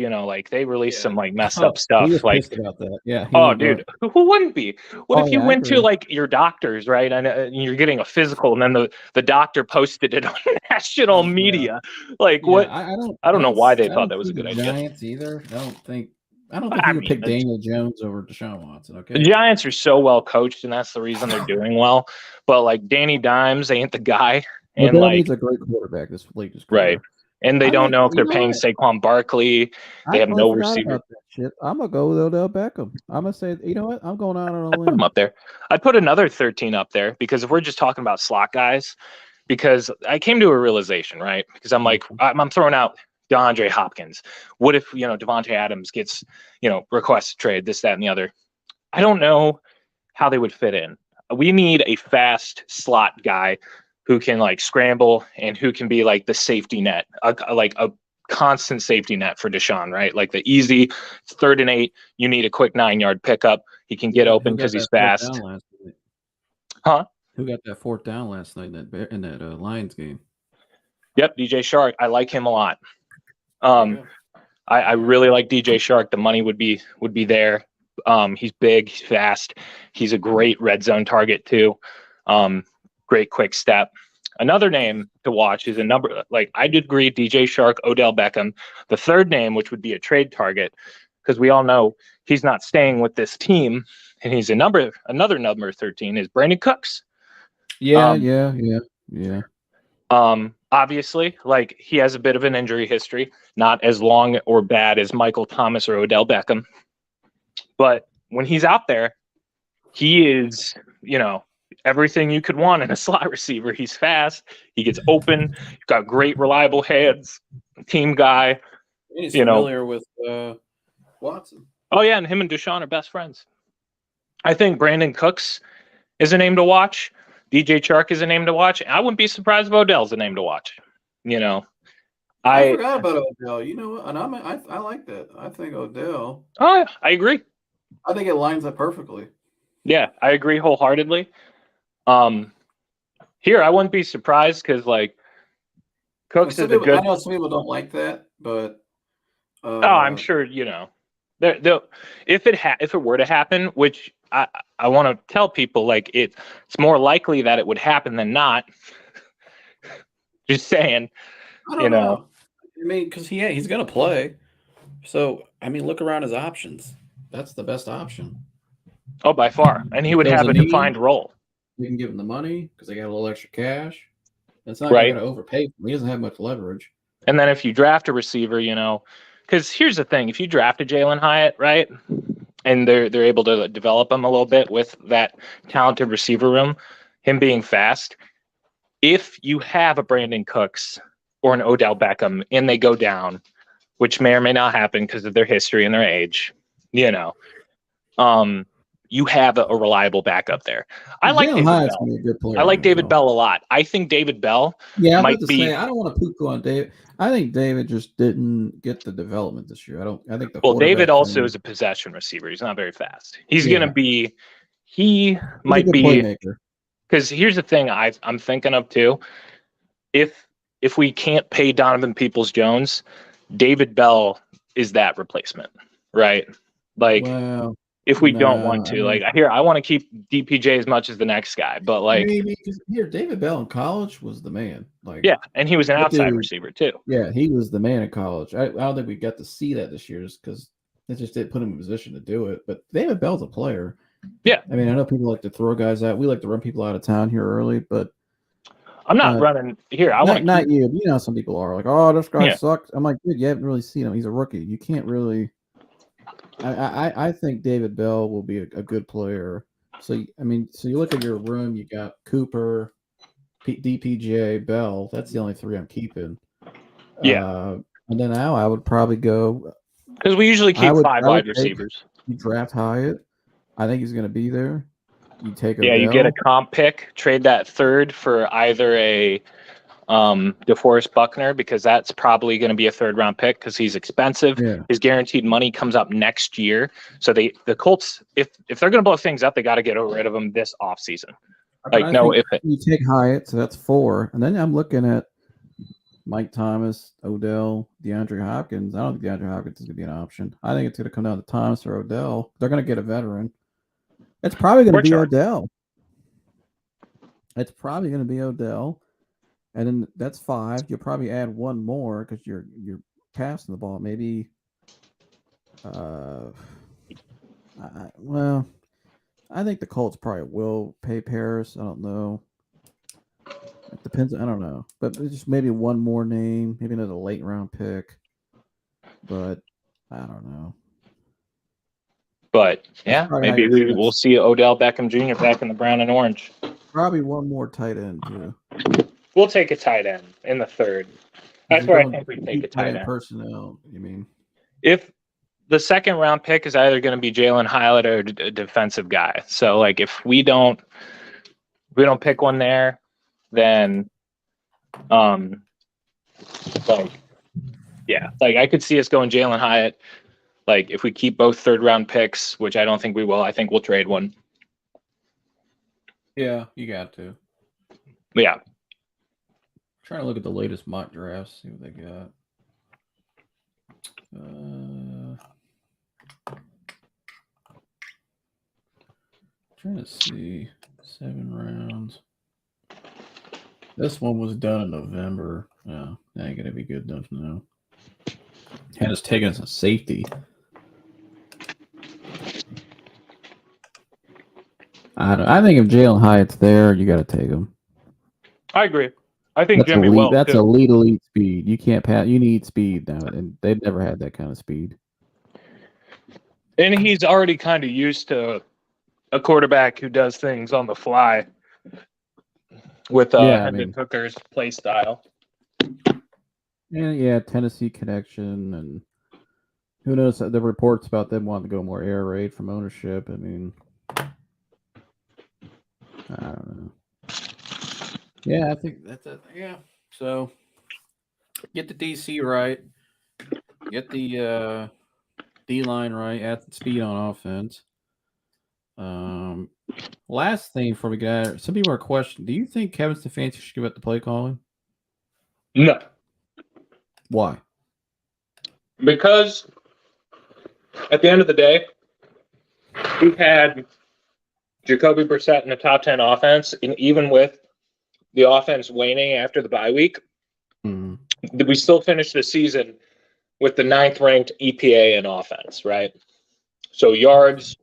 Speaker 2: they released some messed up stuff.
Speaker 3: He was pissed about that. Yeah.
Speaker 2: Dude, who wouldn't be? What if you went to your doctors, right, and you're getting a physical, and then the doctor posted it on national media? What? I don't know why they thought that was a good idea.
Speaker 3: Giants either. I don't think you would pick Daniel Jones over Deshaun Watson. Okay.
Speaker 2: The Giants are so well coached, and that's the reason they're doing well. But Danny Dimes ain't the guy, and
Speaker 3: he's a great quarterback. This league is
Speaker 2: right. And they don't know if they're paying Saquon Barkley. They have no receiver.
Speaker 3: I'm going to go with Odell Beckham. I'm going to say, you know what? I'm going out on a limb.
Speaker 2: I'd put him up there. I'd put another 13 up there because if we're just talking about slot guys, because I came to a realization, right? Because I'm like, I'm throwing out DeAndre Hopkins. What if, Devontae Adams gets, requests to trade, this, that, and the other? I don't know how they would fit in. We need a fast slot guy who can scramble and who can be the safety net, a constant safety net for Deshaun, right? Like the easy 3rd and 8, you need a quick 9-yard pickup. He can get open because he's fast. Huh?
Speaker 3: Who got that 4th down last night in that Lions game?
Speaker 2: Yep, DJ Shark. I like him a lot. I really like DJ Shark. The money would be there. He's big, he's fast. He's a great red zone target too. Great quick step. Another name to watch is I did agree, DJ Shark, Odell Beckham. The third name, which would be a trade target, because we all know he's not staying with this team, and he's another number 13 is Brandon Cooks.
Speaker 3: Yeah.
Speaker 2: Obviously, like he has a bit of an injury history, not as long or bad as Michael Thomas or Odell Beckham. But when he's out there, he is, everything you could want in a slot receiver. He's fast. He gets open. He's got great, reliable hands. Team guy.
Speaker 1: And he's
Speaker 2: you know.
Speaker 1: familiar with Watson.
Speaker 2: Oh, yeah, and him and Deshaun are best friends. I think Brandon Cooks is a name to watch. DJ Chark is a name to watch. I wouldn't be surprised if Odell's a name to watch.
Speaker 1: I forgot about Odell. You know what? And I like that. I think Odell.
Speaker 2: Oh, I agree.
Speaker 1: I think it lines up perfectly.
Speaker 2: Yeah, I agree wholeheartedly. Here, I wouldn't be surprised because, like, Cooks is a good.
Speaker 1: I know some people don't like that, but.
Speaker 2: I'm sure, if it were to happen, which I want to tell people, like, it's more likely that it would happen than not. Just saying.
Speaker 1: I don't know. I mean, because he's going to play. So, I mean, look around his options.
Speaker 3: That's the best option.
Speaker 2: Oh, by far. And he would have a defined role.
Speaker 3: You can give him the money because they got a little extra cash. It's not going to overpay him. He doesn't have much leverage.
Speaker 2: And then if you draft a receiver, because here's the thing. If you draft a Jalen Hyatt, right, and they're able to develop him a little bit with that talented receiver room, him being fast, if you have a Brandon Cooks or an Odell Beckham and they go down, which may or may not happen because of their history and their age, you have a reliable backup there. I like David Bell.
Speaker 3: A good player
Speaker 2: I like David Bell a lot. I think David Bell might be.
Speaker 3: I don't want to poo-poo on David. I think David just didn't get the development this year. I think
Speaker 2: David also is a possession receiver. He's not very fast. He's gonna be. He might be. Playmaker. Because here's the thing I'm thinking of too. If we can't pay Donovan Peoples-Jones, David Bell is that replacement, right? Like.
Speaker 3: Well,
Speaker 2: if we don't want to, I want to keep DPJ as much as the next guy, but
Speaker 3: maybe here, David Bell in college was the man.
Speaker 2: And he was an outside receiver too.
Speaker 3: Yeah, he was the man in college. I don't think we got to see that this year, just because it just didn't put him in a position to do it. But David Bell's a player.
Speaker 2: Yeah,
Speaker 3: I mean, I know people like to throw guys out. We like to run people out of town here early, but
Speaker 2: I'm not running here.
Speaker 3: Not you. You know, some people are like, "Oh, this guy sucks." I'm like, dude, you haven't really seen him. He's a rookie. You can't really. I think David Bell will be a good player. So you look at your room, you got Cooper, DPJ, Bell. That's the only three I'm keeping.
Speaker 2: Yeah.
Speaker 3: And then now I would probably go
Speaker 2: because we usually keep 5 wide receivers.
Speaker 3: You draft Hyatt. I think he's going to be there. You take
Speaker 2: Odell. You get a comp pick, trade that third for either a DeForest Buckner, because that's probably going to be a 3rd-round pick because he's expensive.
Speaker 3: Yeah.
Speaker 2: His guaranteed money comes up next year. So the Colts, if they're going to blow things up, they got to get rid of him this offseason.
Speaker 3: You take Hyatt, so that's 4, and then I'm looking at Mike Thomas, Odell, DeAndre Hopkins. I don't think DeAndre Hopkins is going to be an option. I think it's going to come down to Thomas or Odell. They're going to get a veteran. It's probably going to be Odell. It's probably going to be Odell. And then that's 5. You'll probably add one more because you're passing the ball. Maybe, I think the Colts probably will pay Paris. I don't know. It depends. I don't know. But just maybe one more name. Maybe another late round pick. But I don't know.
Speaker 2: But yeah, maybe we'll see Odell Beckham Jr. back in the brown and orange.
Speaker 3: Probably one more tight end too.
Speaker 2: We'll take a tight end in the 3rd. That's where I think we take a tight end.
Speaker 3: Personnel, you mean?
Speaker 2: If the 2nd-round pick is either going to be Jalen Hyatt or a defensive guy. So, if we don't pick one there, then, I could see us going Jalen Hyatt. If we keep both 3rd-round picks, which I don't think we will, I think we'll trade one.
Speaker 1: Yeah, you got to.
Speaker 2: Yeah.
Speaker 3: Trying to look at the latest mock drafts, see what they got. Trying to see 7 rounds. This one was done in November. Yeah, that ain't gonna be good enough now. Had us taking us a safety. I think if Jalen Hyatt's there, you got to take him.
Speaker 2: I agree. I think Jimmy will.
Speaker 3: That's
Speaker 2: too.
Speaker 3: elite speed. You can't pass. You need speed now, and they've never had that kind of speed.
Speaker 2: And he's already kind of used to a quarterback who does things on the fly with Hendon Hooker's play style.
Speaker 3: Yeah, Tennessee connection, and who knows the reports about them wanting to go more air raid from ownership. I mean, I don't know.
Speaker 1: Yeah, I think that's it. Yeah. So get the DC right. Get the D line right. Add speed on offense. Last thing before we get out of here, some people are questioning, do you think Kevin Stefanski should give up the play calling?
Speaker 2: No.
Speaker 3: Why?
Speaker 2: Because at the end of the day, he had Jacoby Brissett in the top 10 offense, and even with the offense waning after the bye week, we still finished the season with the 9th ranked EPA in offense, right? So yards,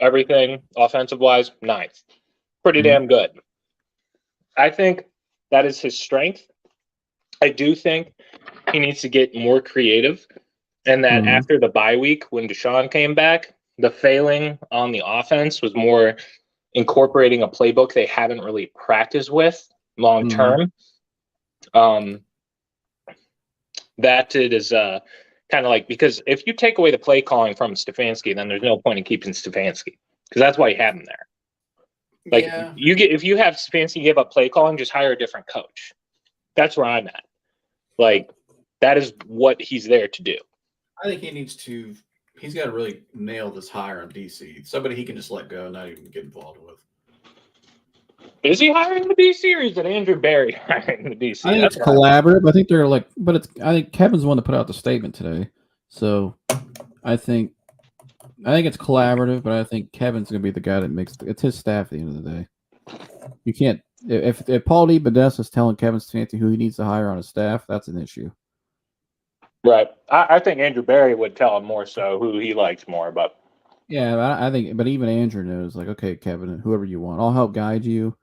Speaker 2: everything offensive wise, 9th. Pretty damn good. I think that is his strength. I do think he needs to get more creative, and that after the bye week, when Deshaun came back, the failing on the offense was more incorporating a playbook they haven't really practiced with long term. That it is kind of like, because if you take away the play calling from Stefanski, then there's no point in keeping Stefanski, because that's why you have him there. Like, if you have Stefanski give up play calling, just hire a different coach. That's where I'm at. Like, that is what he's there to do.
Speaker 1: I think he's got to really nail this hire on DC. Somebody he can just let go and not even get involved with.
Speaker 2: Is he hiring the DC, or is it Andrew Berry hiring the DC?
Speaker 3: I think it's collaborative. I think they're like, I think Kevin's the one to put out the statement today. So I think it's collaborative, but I think Kevin's going to be the guy that makes it's his staff at the end of the day. You can't, if Paul D. Podesta is telling Kevin Stefanski who he needs to hire on his staff, that's an issue.
Speaker 2: Right. I think Andrew Berry would tell him more so who he likes more, but
Speaker 3: yeah, I think, but even Andrew knows, like, okay, Kevin, whoever you want, I'll help guide you,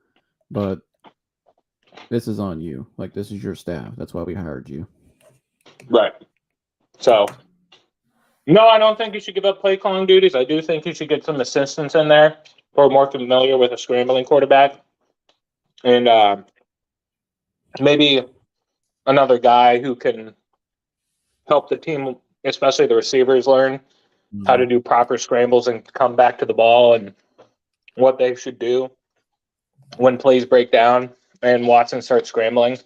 Speaker 3: but this is on you. Like, this is your staff. That's why we hired you.
Speaker 2: Right. So, no, I don't think you should give up play calling duties. I do think you should get some assistants in there who are more familiar with a scrambling quarterback, and maybe another guy who can help the team, especially the receivers, learn how to do proper scrambles and come back to the ball, and what they should do when plays break down and Watson starts scrambling.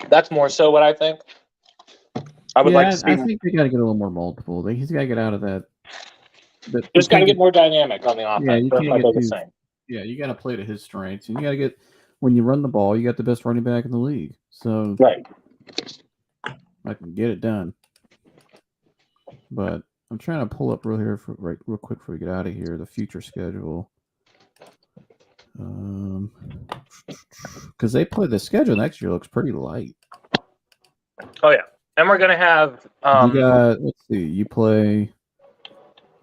Speaker 2: That's more so what I think. I would like to see.
Speaker 3: I think they got to get a little more multiple. He's got to get out of that.
Speaker 2: Just got to get more dynamic on the offense.
Speaker 3: Yeah, you
Speaker 2: That's
Speaker 3: can't
Speaker 2: my
Speaker 3: get
Speaker 2: biggest thing.
Speaker 3: Yeah, you got to play to his strengths, and you got to get, when you run the ball, you got the best running back in the league. So
Speaker 2: right,
Speaker 3: I can get it done. But I'm trying to pull up real quick before we get out of here the future schedule. Because they play the schedule next year looks pretty light.
Speaker 2: Oh yeah, and we're gonna have.
Speaker 3: You got, let's see, you play.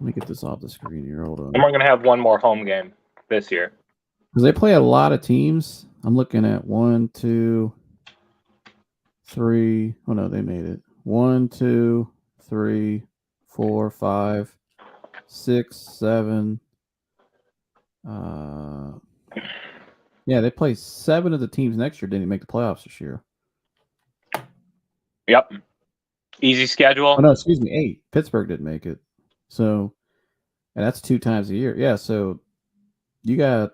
Speaker 3: Let me get this off the screen here. Hold on.
Speaker 2: And we're gonna have one more home game this year.
Speaker 3: Because they play a lot of teams. I'm looking at 1, 2, 3. Oh no, they made it. 1, 2, 3, 4, 5, 6, 7. Yeah, they play 7 of the teams next year didn't make the playoffs this year.
Speaker 2: Yep. Easy schedule.
Speaker 3: Oh no, excuse me, 8. Pittsburgh didn't make it. So, and that's 2 times a year. Yeah, so you got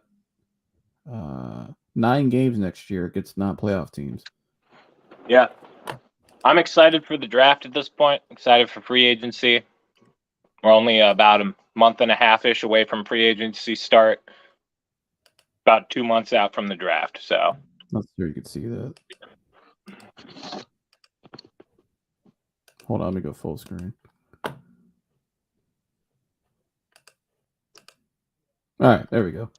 Speaker 3: 9 games next year against non-playoff teams.
Speaker 2: Yeah. I'm excited for the draft at this point. Excited for free agency. We're only about a month and a half-ish away from free agency start. About 2 months out from the draft. So
Speaker 3: I'm sure you can see that. Hold on, let me go full screen. All right, there we go.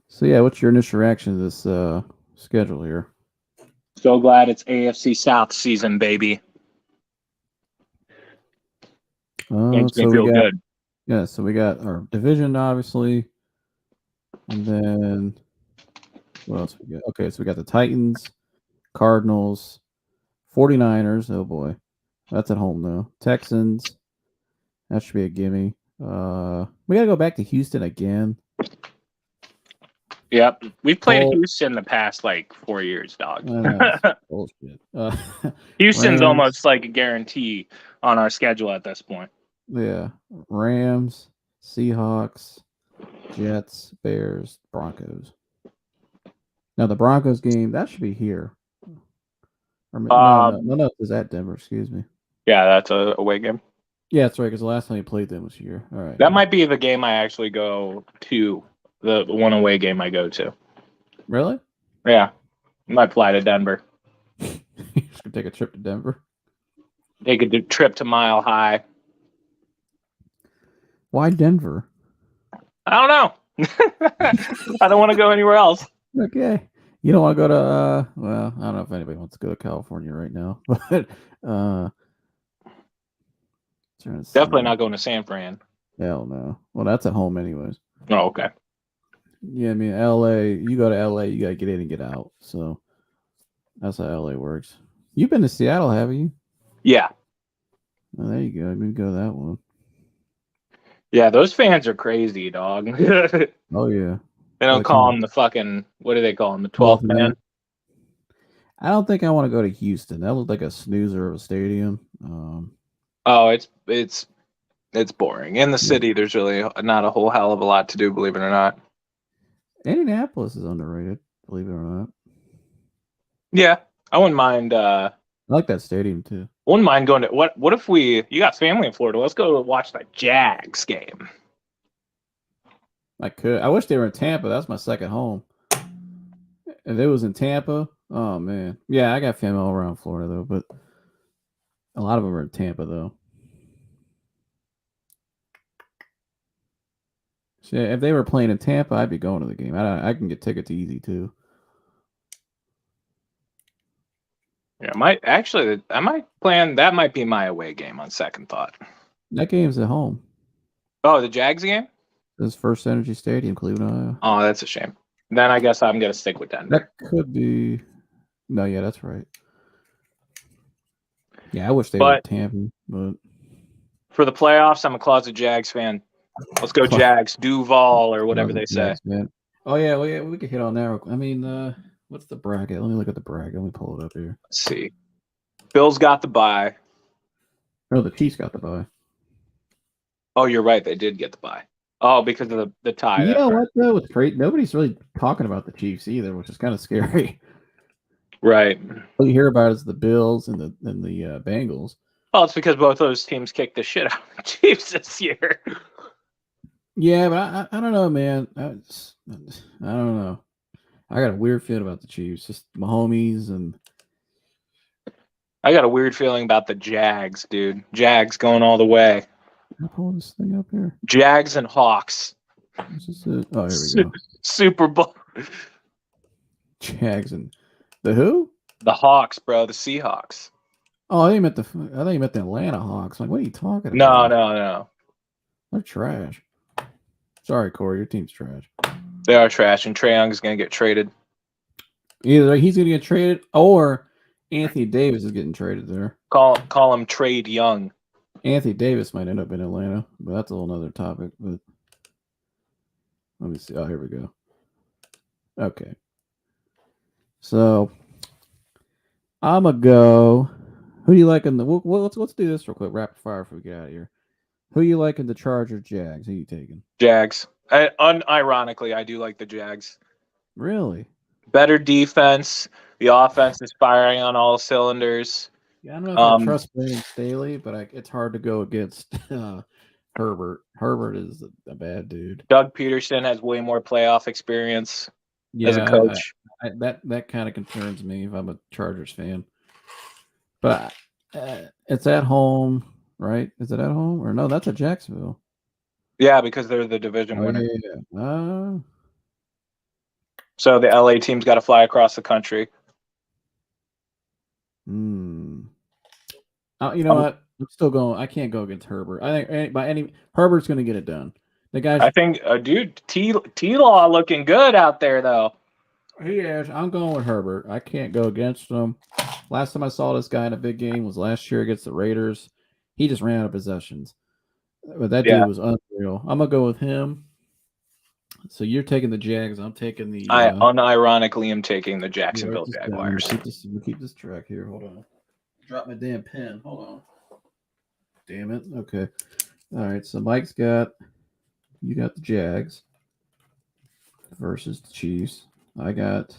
Speaker 3: So yeah, what's your initial reaction to this schedule here?
Speaker 2: So glad it's AFC South season, baby. Makes me feel good.
Speaker 3: Yeah, so we got our division, obviously. And then what else we got? Okay, so we got the Titans, Cardinals, 49ers. Oh boy. That's at home though. Texans. That should be a gimme. We gotta go back to Houston again.
Speaker 2: Yep. We've played
Speaker 3: Oh.
Speaker 2: Houston the past like 4 years, dog.
Speaker 3: I know, it's bullshit.
Speaker 2: Houston's
Speaker 3: Rams,
Speaker 2: almost like a guarantee on our schedule at this point.
Speaker 3: yeah. Rams, Seahawks, Jets, Bears, Broncos. Now the Broncos game, that should be here. Or, no, is that Denver? Excuse me.
Speaker 2: Yeah, that's a away game.
Speaker 3: Yeah, that's right. Because the last time we played them was here. All right.
Speaker 2: That might be the game I actually go to. The one away game I go to.
Speaker 3: Really?
Speaker 2: Yeah, might fly to Denver.
Speaker 3: Just gonna take a trip to Denver.
Speaker 2: Take a trip to Mile High.
Speaker 3: Why Denver?
Speaker 2: I don't know. I don't want to go anywhere else.
Speaker 3: Okay. You don't want to go to well, I don't know if anybody wants to go to California right now, but
Speaker 2: Definitely not going to San Fran.
Speaker 3: Hell no. Well, that's at home anyways.
Speaker 2: Oh, okay.
Speaker 3: Yeah, I mean LA, you go to LA, you gotta get in and get out. So that's how LA works. You've been to Seattle, haven't you?
Speaker 2: Yeah.
Speaker 3: Oh, there you go. We go to that one.
Speaker 2: Yeah, those fans are crazy, dog.
Speaker 3: Oh yeah.
Speaker 2: They don't call him the fucking, what do they call him? The 12th man?
Speaker 3: I don't think I want to go to Houston. That looked like a snoozer of a stadium.
Speaker 2: Oh, it's boring. In the city, there's really not a whole hell of a lot to do, believe it or not.
Speaker 3: Indianapolis is underrated, believe it or not.
Speaker 2: Yeah, I wouldn't mind.
Speaker 3: I like that stadium too.
Speaker 2: Wouldn't mind going to what if you got family in Florida? Let's go watch the Jags game.
Speaker 3: I could. I wish they were in Tampa. That's my second home. If it was in Tampa, oh man, yeah, I got family all around Florida though, but a lot of them are in Tampa though. So, yeah, if they were playing in Tampa, I'd be going to the game. I can get tickets easy too.
Speaker 2: Yeah, I might plan. That might be my away game on second thought.
Speaker 3: That game's at home.
Speaker 2: Oh, the Jags game?
Speaker 3: This First Energy Stadium, Cleveland, Ohio.
Speaker 2: Oh, that's a shame. Then I guess I'm gonna stick with Denver.
Speaker 3: That could be. No, yeah, that's right. Yeah, I wish they were in Tampa, but
Speaker 2: for the playoffs, I'm a closet Jags fan. Let's go Jags, Duval, or whatever they say.
Speaker 3: Man. Oh yeah, well, yeah, we could hit on that. I mean, what's the bracket? Let me look at the bracket. Let me pull it up here.
Speaker 2: Let's see. Bills got the bye.
Speaker 3: No, the Chiefs got the bye.
Speaker 2: Oh, you're right. They did get the bye. Oh, because of the tie.
Speaker 3: You know what though? It's great. Nobody's really talking about the Chiefs either, which is kind of scary.
Speaker 2: Right.
Speaker 3: All you hear about is the Bills and the Bengals.
Speaker 2: Well, it's because both those teams kicked the shit out of the Chiefs this year.
Speaker 3: Yeah, but I don't know, man. I don't know. I got a weird feeling about the Chiefs. Just Mahomes and.
Speaker 2: I got a weird feeling about the Jags, dude. Jags going all the way.
Speaker 3: Can I pull this thing up here?
Speaker 2: Jags and Hawks.
Speaker 3: This is it. Oh, here we go.
Speaker 2: Super Bowl.
Speaker 3: Jags and the who?
Speaker 2: The Hawks, bro. The Seahawks.
Speaker 3: Oh, I thought you meant the Atlanta Hawks. Like, what are you talking about?
Speaker 2: No.
Speaker 3: They're trash. Sorry, Corey. Your team's trash.
Speaker 2: They are trash, and Trae Young's going to get traded.
Speaker 3: Either he's going to get traded, or Anthony Davis is getting traded there.
Speaker 2: Call him Trade Young.
Speaker 3: Anthony Davis might end up in Atlanta, but that's a whole other topic. But let me see. Oh, here we go. Okay. So I'm going to go. Who do you like in the... Well, let's do this real quick. Rapid fire before we get out of here. Who you like in the Chargers, Jags? Who you taking?
Speaker 2: Jags. Unironically, I do like the Jags.
Speaker 3: Really?
Speaker 2: Better defense. The offense is firing on all cylinders.
Speaker 3: Yeah, I don't know if I trust Brandon Staley, but it's hard to go against Herbert. Herbert is a bad dude.
Speaker 2: Doug Peterson has way more playoff experience as a coach.
Speaker 3: That kind of concerns me if I'm a Chargers fan. But it's at home, right? Is it at home? Or no, that's at Jacksonville.
Speaker 2: Yeah, because they're the division winner.
Speaker 3: Yeah.
Speaker 2: So the LA team's got to fly across the country.
Speaker 3: You know what? I'm still going. I can't go against Herbert. I think Herbert's going to get it done. The guys.
Speaker 2: I think, dude, T-Law looking good out there though.
Speaker 3: He is. I'm going with Herbert. I can't go against him. Last time I saw this guy in a big game was last year against the Raiders. He just ran out of possessions. But that
Speaker 2: Yeah.
Speaker 3: dude was unreal. I'm going to go with him. So you're taking the Jags. I'm taking the.
Speaker 2: I unironically am taking the
Speaker 3: yeah,
Speaker 2: Jacksonville
Speaker 3: just,
Speaker 2: Jaguars.
Speaker 3: keep this track here. Hold on. Drop my damn pen. Hold on. Damn it. Okay. All right. So Mike's got. You got the Jags versus the Chiefs. I got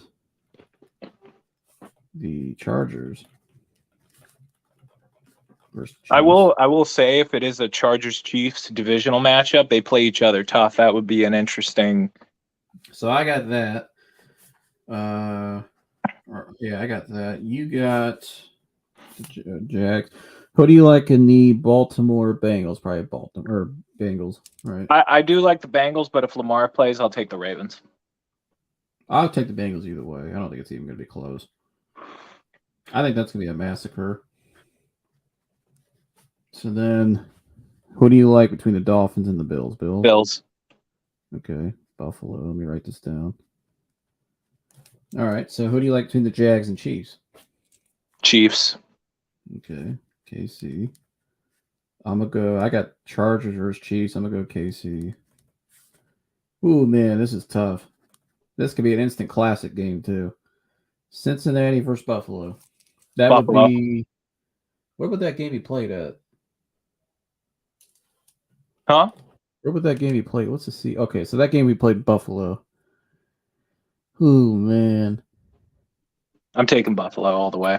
Speaker 3: the Chargers versus the Chiefs.
Speaker 2: I will say, if it is a Chargers Chiefs divisional matchup, they play each other tough. That would be an interesting.
Speaker 3: So I got that. Yeah, I got that. You got the Jags. Who do you like in the Baltimore Bengals? Probably Baltimore or Bengals, right?
Speaker 2: I do like the Bengals, but if Lamar plays, I'll take the Ravens.
Speaker 3: I'll take the Bengals either way. I don't think it's even going to be close. I think that's going to be a massacre. So then, who do you like between the Dolphins and the Bills?
Speaker 2: Bills.
Speaker 3: Okay, Buffalo. Let me write this down. All right. So who do you like between the Jags and Chiefs?
Speaker 2: Chiefs.
Speaker 3: Okay, KC. I'm gonna go. I got Chargers versus Chiefs. I'm gonna go KC. Ooh, man, this is tough. This could be an instant classic game too. Cincinnati versus Buffalo. That
Speaker 2: Buffalo.
Speaker 3: would be. Where would that game be played at?
Speaker 2: Huh?
Speaker 3: Where would that game be played? What's the C? Okay, so that game we played Buffalo. Ooh, man.
Speaker 2: I'm taking Buffalo all the way.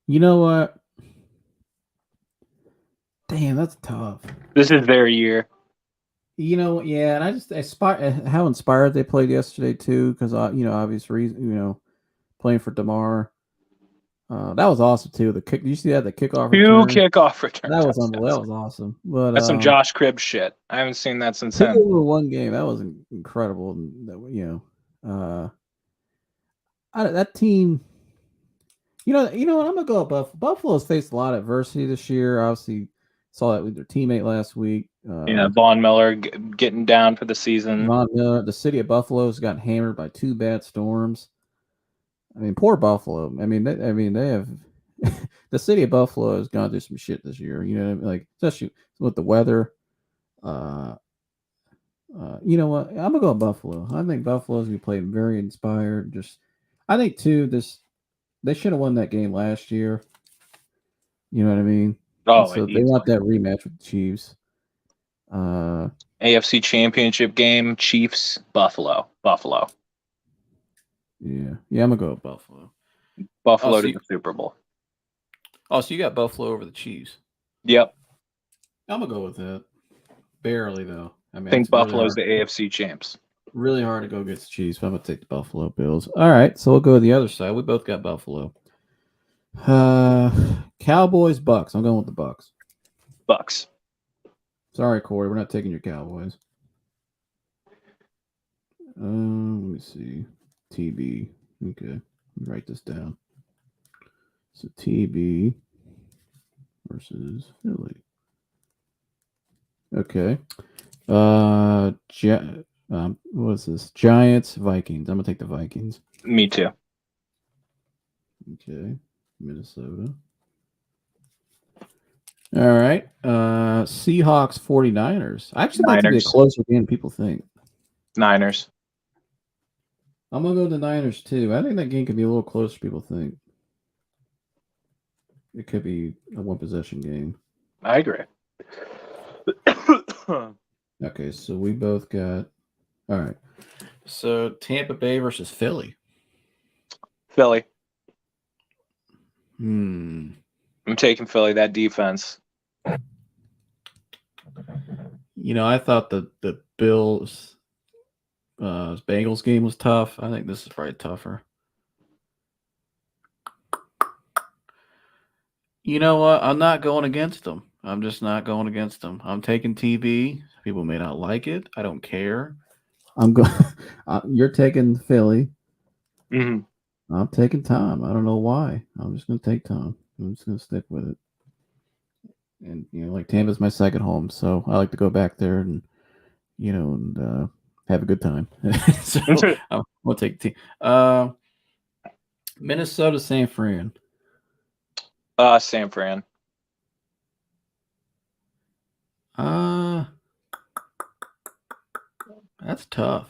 Speaker 3: You know what? Damn, that's tough.
Speaker 2: This is their year.
Speaker 3: You know, yeah, and I just how inspired they played yesterday too, because obvious reason, playing for DeMar. That was awesome too. The kick, you see that the kickoff return?
Speaker 2: Kickoff return.
Speaker 3: That was unbelievable. That was awesome. But
Speaker 2: That's some Josh Cribbs shit. I haven't seen that since
Speaker 3: two
Speaker 2: then.
Speaker 3: over one game. That was incredible. And that team. You know what? I'm gonna go Buffalo. Buffalo's faced a lot of adversity this year. Obviously, saw that with their teammate last week.
Speaker 2: Von Miller getting down for the season.
Speaker 3: Von Miller, the city of Buffalo has gotten hammered by 2 bad storms. I mean, poor Buffalo. They have the city of Buffalo has gone through some shit this year. You know, like especially with the weather. You know what? I'm gonna go Buffalo. I think Buffalo's we played very inspired. I think too. They should have won that game last year. You know what I mean?
Speaker 2: Oh,
Speaker 3: so they want that rematch with the Chiefs.
Speaker 2: AFC Championship game, Chiefs, Buffalo.
Speaker 3: Yeah, I'm gonna go with Buffalo.
Speaker 2: Buffalo to the Super Bowl.
Speaker 1: Oh, so you got Buffalo over the Chiefs?
Speaker 2: Yep.
Speaker 3: I'm gonna go with that. Barely though. I
Speaker 2: think Buffalo's the AFC champs.
Speaker 3: Really hard to go against the Chiefs. But I'm gonna take the Buffalo Bills. All right, so we'll go to the other side. We both got Buffalo. Cowboys, Bucks. I'm going with the Bucks.
Speaker 2: Bucks.
Speaker 3: Sorry, Corey, we're not taking your Cowboys. Let me see. TB. Okay, let me write this down. So TB versus Philly. Okay. What's this? Giants, Vikings. I'm gonna take the Vikings.
Speaker 2: Me too.
Speaker 3: Okay. Minnesota. All right. Seahawks, 49ers. I actually think it's be a closer game than people think.
Speaker 2: Niners.
Speaker 3: I'm gonna go with the Niners too. I think that game could be a little closer than people think. It could be a one possession game.
Speaker 2: I agree.
Speaker 3: Okay, so we both got. All right.
Speaker 1: So Tampa Bay versus Philly.
Speaker 2: Philly.
Speaker 3: I'm
Speaker 2: taking Philly. That defense.
Speaker 3: I thought the Bills Bengals game was tough. I think this is probably tougher. You know what? I'm not going against them. I'm just not going against them. I'm taking TB. People may not like it. I don't care. I'm going. You're taking Philly.
Speaker 2: Mm-hmm.
Speaker 3: I'm taking Tom. I don't know why. I'm just going to take Tom. I'm just going to stick with it. And like Tampa's my second home, so I like to go back there and have a good time. So I'm gonna take the team. Minnesota, San Fran.
Speaker 2: San Fran.
Speaker 3: That's tough.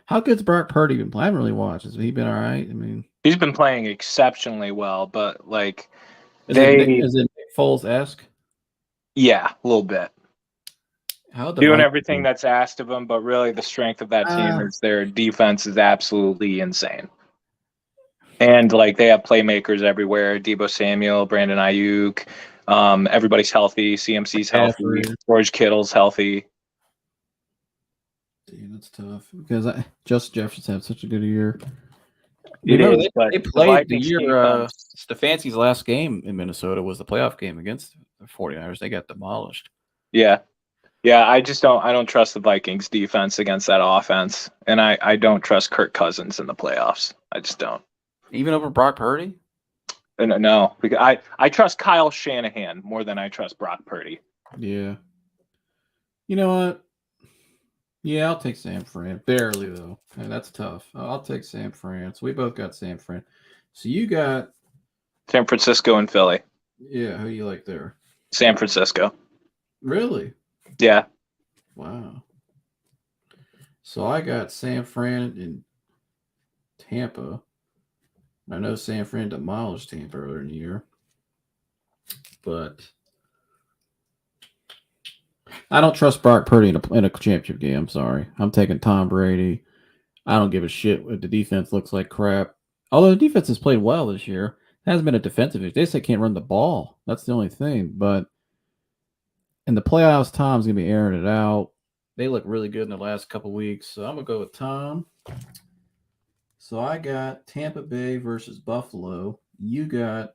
Speaker 3: How good's Brock Purdy been playing? I haven't really watched. Has he been all right? I mean,
Speaker 2: He's been playing exceptionally well, but like
Speaker 3: is it Nick Foles-esque?
Speaker 2: Yeah, a little bit.
Speaker 3: How
Speaker 2: doing everything that's asked of them, but really the strength of that team is their defense is absolutely insane. And like they have playmakers everywhere: Deebo Samuel, Brandon Ayuk. Everybody's healthy. CMC's healthy. George Kittle's healthy.
Speaker 3: Dude, that's tough because Justin Jefferson had such a good year.
Speaker 2: They
Speaker 1: played the year. Stefanski's last game in Minnesota was the playoff game against the 49ers. They got demolished.
Speaker 2: Yeah. I don't trust the Vikings defense against that offense, and I don't trust Kirk Cousins in the playoffs. I just don't.
Speaker 1: Even over Brock Purdy?
Speaker 2: No, because I trust Kyle Shanahan more than I trust Brock Purdy.
Speaker 3: Yeah. You know what? Yeah, I'll take San Fran. Barely, though. Man, that's tough. I'll take San Fran. So we both got San Fran. So you got
Speaker 2: San Francisco and Philly.
Speaker 3: Yeah, who do you like there?
Speaker 2: San Francisco.
Speaker 3: Really?
Speaker 2: Yeah.
Speaker 3: Wow. So I got San Fran and Tampa. I know San Fran demolished Tampa earlier in the year, but I don't trust Brock Purdy in a championship game. I'm sorry. I'm taking Tom Brady. I don't give a shit what the defense looks like crap. Although the defense has played well this year. It hasn't been a defensive issue. They say can't run the ball. That's the only thing. But in the playoffs, Tom's going to be airing it out. They look really good in the last couple weeks. So I'm going to go with Tom. So I got Tampa Bay versus Buffalo. You got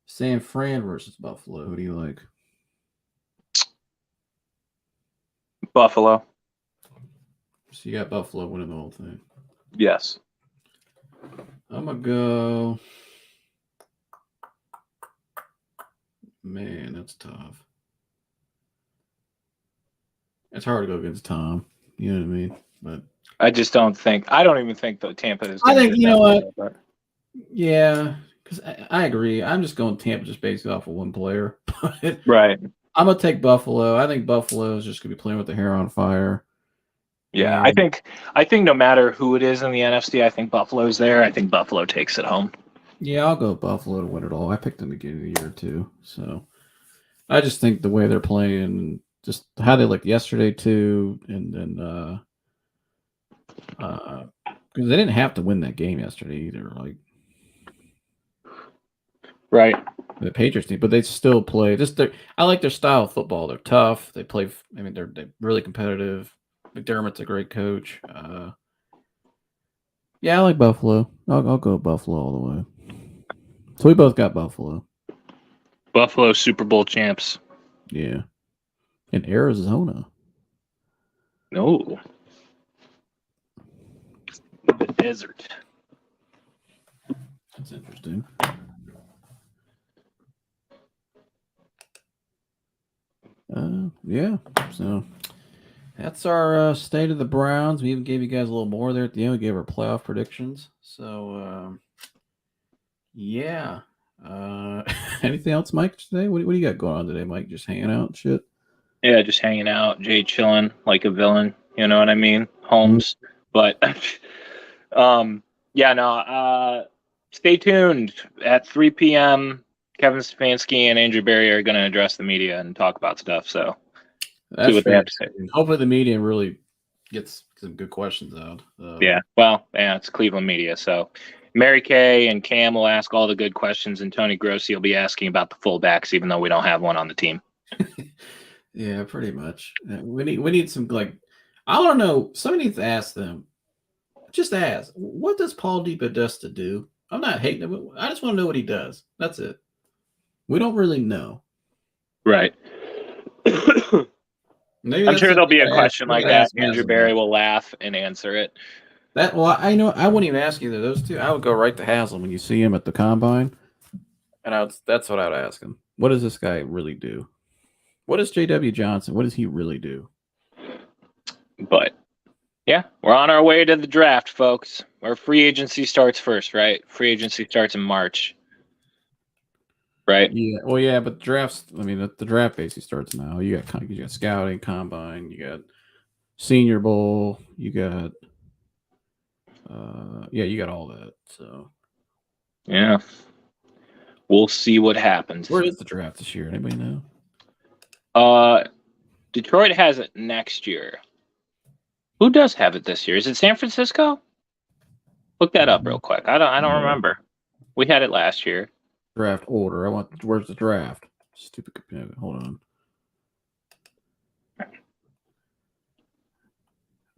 Speaker 3: San Fran versus Buffalo. Who do you like?
Speaker 2: Buffalo.
Speaker 3: So you got Buffalo winning the whole thing.
Speaker 2: Yes.
Speaker 3: I'm going to go. Man, that's tough. It's hard to go against Tom. You know what I mean? But
Speaker 2: I don't even think the Tampa is.
Speaker 3: I think, you know what? But... Yeah, because I agree. I'm just going Tampa just based off of one player.
Speaker 2: Right.
Speaker 3: I'm going to take Buffalo. I think Buffalo is just going to be playing with the hair on fire.
Speaker 2: Yeah, I think no matter who it is in the NFC, I think Buffalo's there. I think Buffalo takes it home.
Speaker 3: Yeah, I'll go Buffalo to win it all. I picked them to get the year too. So I just think the way they're playing, just how they looked yesterday too, and then because they didn't have to win that game yesterday either. Like,
Speaker 2: right,
Speaker 3: the Patriots team, but they still play. I like their style of football. They're tough. They play. I mean, they're really competitive. McDermott's a great coach. Yeah, I like Buffalo. I'll go Buffalo all the way. So we both got Buffalo.
Speaker 2: Buffalo Super Bowl champs.
Speaker 3: Yeah. In Arizona.
Speaker 2: No. The desert.
Speaker 3: That's interesting. Yeah. So that's our state of the Browns. We even gave you guys a little more there at the end. We gave our playoff predictions. So yeah. Anything else, Mike, today? What do you got going on today, Mike? Just hanging out and shit?
Speaker 2: Yeah, just hanging out. Jay chilling like a villain. You know what I mean? Holmes. Mm-hmm. But stay tuned at 3 p.m. Kevin Stefanski and Andrew Berry are going to address the media and talk about stuff. So
Speaker 3: that's see what they have to say. Hopefully the media really gets some good questions out.
Speaker 2: It's Cleveland media. So Mary Kay and Cam will ask all the good questions, and Tony Grossi will be asking about the fullbacks, even though we don't have one on the team.
Speaker 3: Yeah, pretty much. We need some, like, I don't know. Somebody needs to ask them. Just ask, what does Paul DePodesta do? I'm not hating him. I just want to know what he does. That's it. We don't really know.
Speaker 2: Right. I'm sure there'll be a question like that. Andrew Berry will laugh and answer it.
Speaker 3: I wouldn't even ask either of those two. I would go right to Haslam when you see him at the combine, and that's what I'd ask him. What does this guy really do? What is J.W. Johnson? What does he really do?
Speaker 2: But yeah, we're on our way to the draft, folks. Our free agency starts first, right? Free agency starts in March, right?
Speaker 3: Yeah. Well, yeah, but the drafts. I mean, the draft basically starts now. You got scouting, combine. You got Senior Bowl. You got. You got all that. So.
Speaker 2: Yeah. We'll see what happens.
Speaker 3: Where is the draft this year? Anybody know?
Speaker 2: Detroit has it next year. Who does have it this year? Is it San Francisco? Look that up real quick. I don't remember. We had it last year.
Speaker 3: Draft order. Where's the draft? Stupid computer. Hold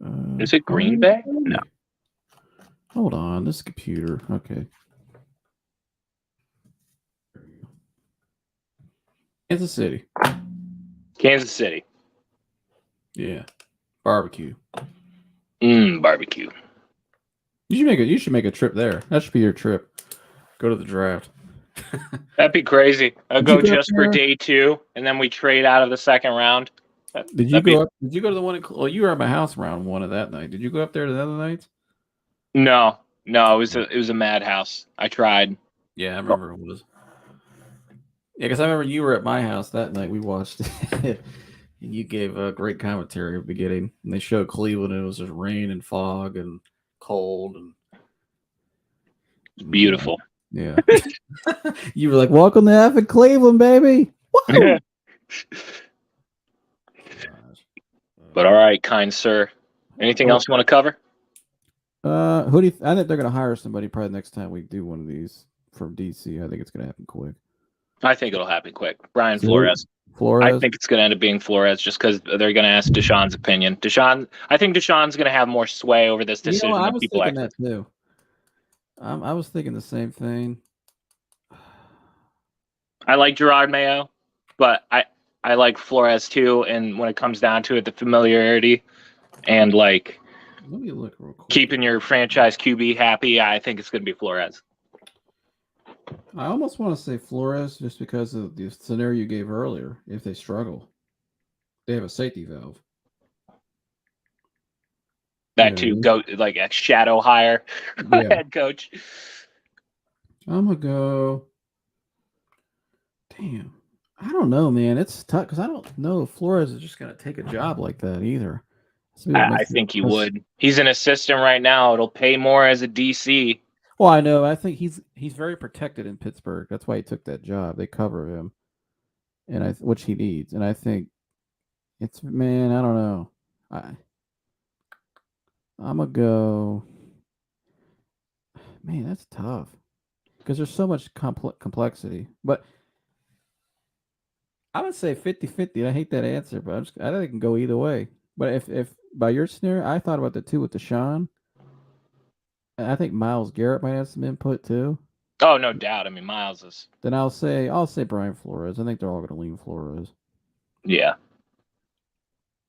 Speaker 3: on.
Speaker 2: Is it Green Bay? No.
Speaker 3: Hold on. This computer. Okay. Kansas City.
Speaker 2: Kansas City.
Speaker 3: Yeah. Barbecue.
Speaker 2: Barbecue.
Speaker 3: You should make a trip there. That should be your trip. Go to the draft.
Speaker 2: That'd be crazy. I'll
Speaker 3: Did
Speaker 2: go
Speaker 3: you go
Speaker 2: just for
Speaker 3: there?
Speaker 2: day 2, and then we trade out of the second round.
Speaker 3: Did you go to the one? Well, you were at my house around one of that night. Did you go up there to the other nights?
Speaker 2: No. It was a madhouse. I tried.
Speaker 3: Yeah, I remember it was. Yeah, because I remember you were at my house that night. We watched it, and you gave a great commentary at the beginning. And they showed Cleveland, and it was just rain and fog and cold and
Speaker 2: Beautiful.
Speaker 3: Yeah. You were like, "Welcome to effing Cleveland, baby." Woo!
Speaker 2: But all right, kind sir. Anything else you want to cover?
Speaker 3: Who do you I think they're going to hire somebody probably next time we do one of these from DC. I think it's going to happen quick.
Speaker 2: I think it'll happen quick. Brian
Speaker 3: So,
Speaker 2: Flores.
Speaker 3: Flores.
Speaker 2: I think it's going to end up being Flores just because they're going to ask Deshaun's opinion. I think Deshaun's going to have more sway over this decision
Speaker 3: I
Speaker 2: than
Speaker 3: was
Speaker 2: people
Speaker 3: thinking
Speaker 2: actually.
Speaker 3: that too. I was thinking the same thing.
Speaker 2: I like Gerard Mayo, but I like Flores too. And when it comes down to it, the familiarity and like
Speaker 3: Let me look real quick.
Speaker 2: keeping your franchise QB happy, I think it's going to be Flores.
Speaker 3: I almost want to say Flores just because of the scenario you gave earlier. If they struggle, they have a safety valve.
Speaker 2: That too, go like a shadow hire head coach.
Speaker 3: I'm gonna go. Damn, I don't know, man. It's tough because I don't know if Flores is just gonna take a job like that either.
Speaker 2: I think he would. He's an assistant right now. It'll pay more as a DC.
Speaker 3: Well, I know. I think he's very protected in Pittsburgh. That's why he took that job. They cover him, and which he needs. And I think I don't know. I'm gonna go. Man, that's tough because there's so much complexity. But I would say 50-50. I hate that answer, but I think it can go either way. But if by your scenario, I thought about the two with Deshaun. I think Myles Garrett might have some input too.
Speaker 2: Oh, no doubt. I mean, Miles is.
Speaker 3: Then I'll say Brian Flores. I think they're all going to lean Flores.
Speaker 2: Yeah,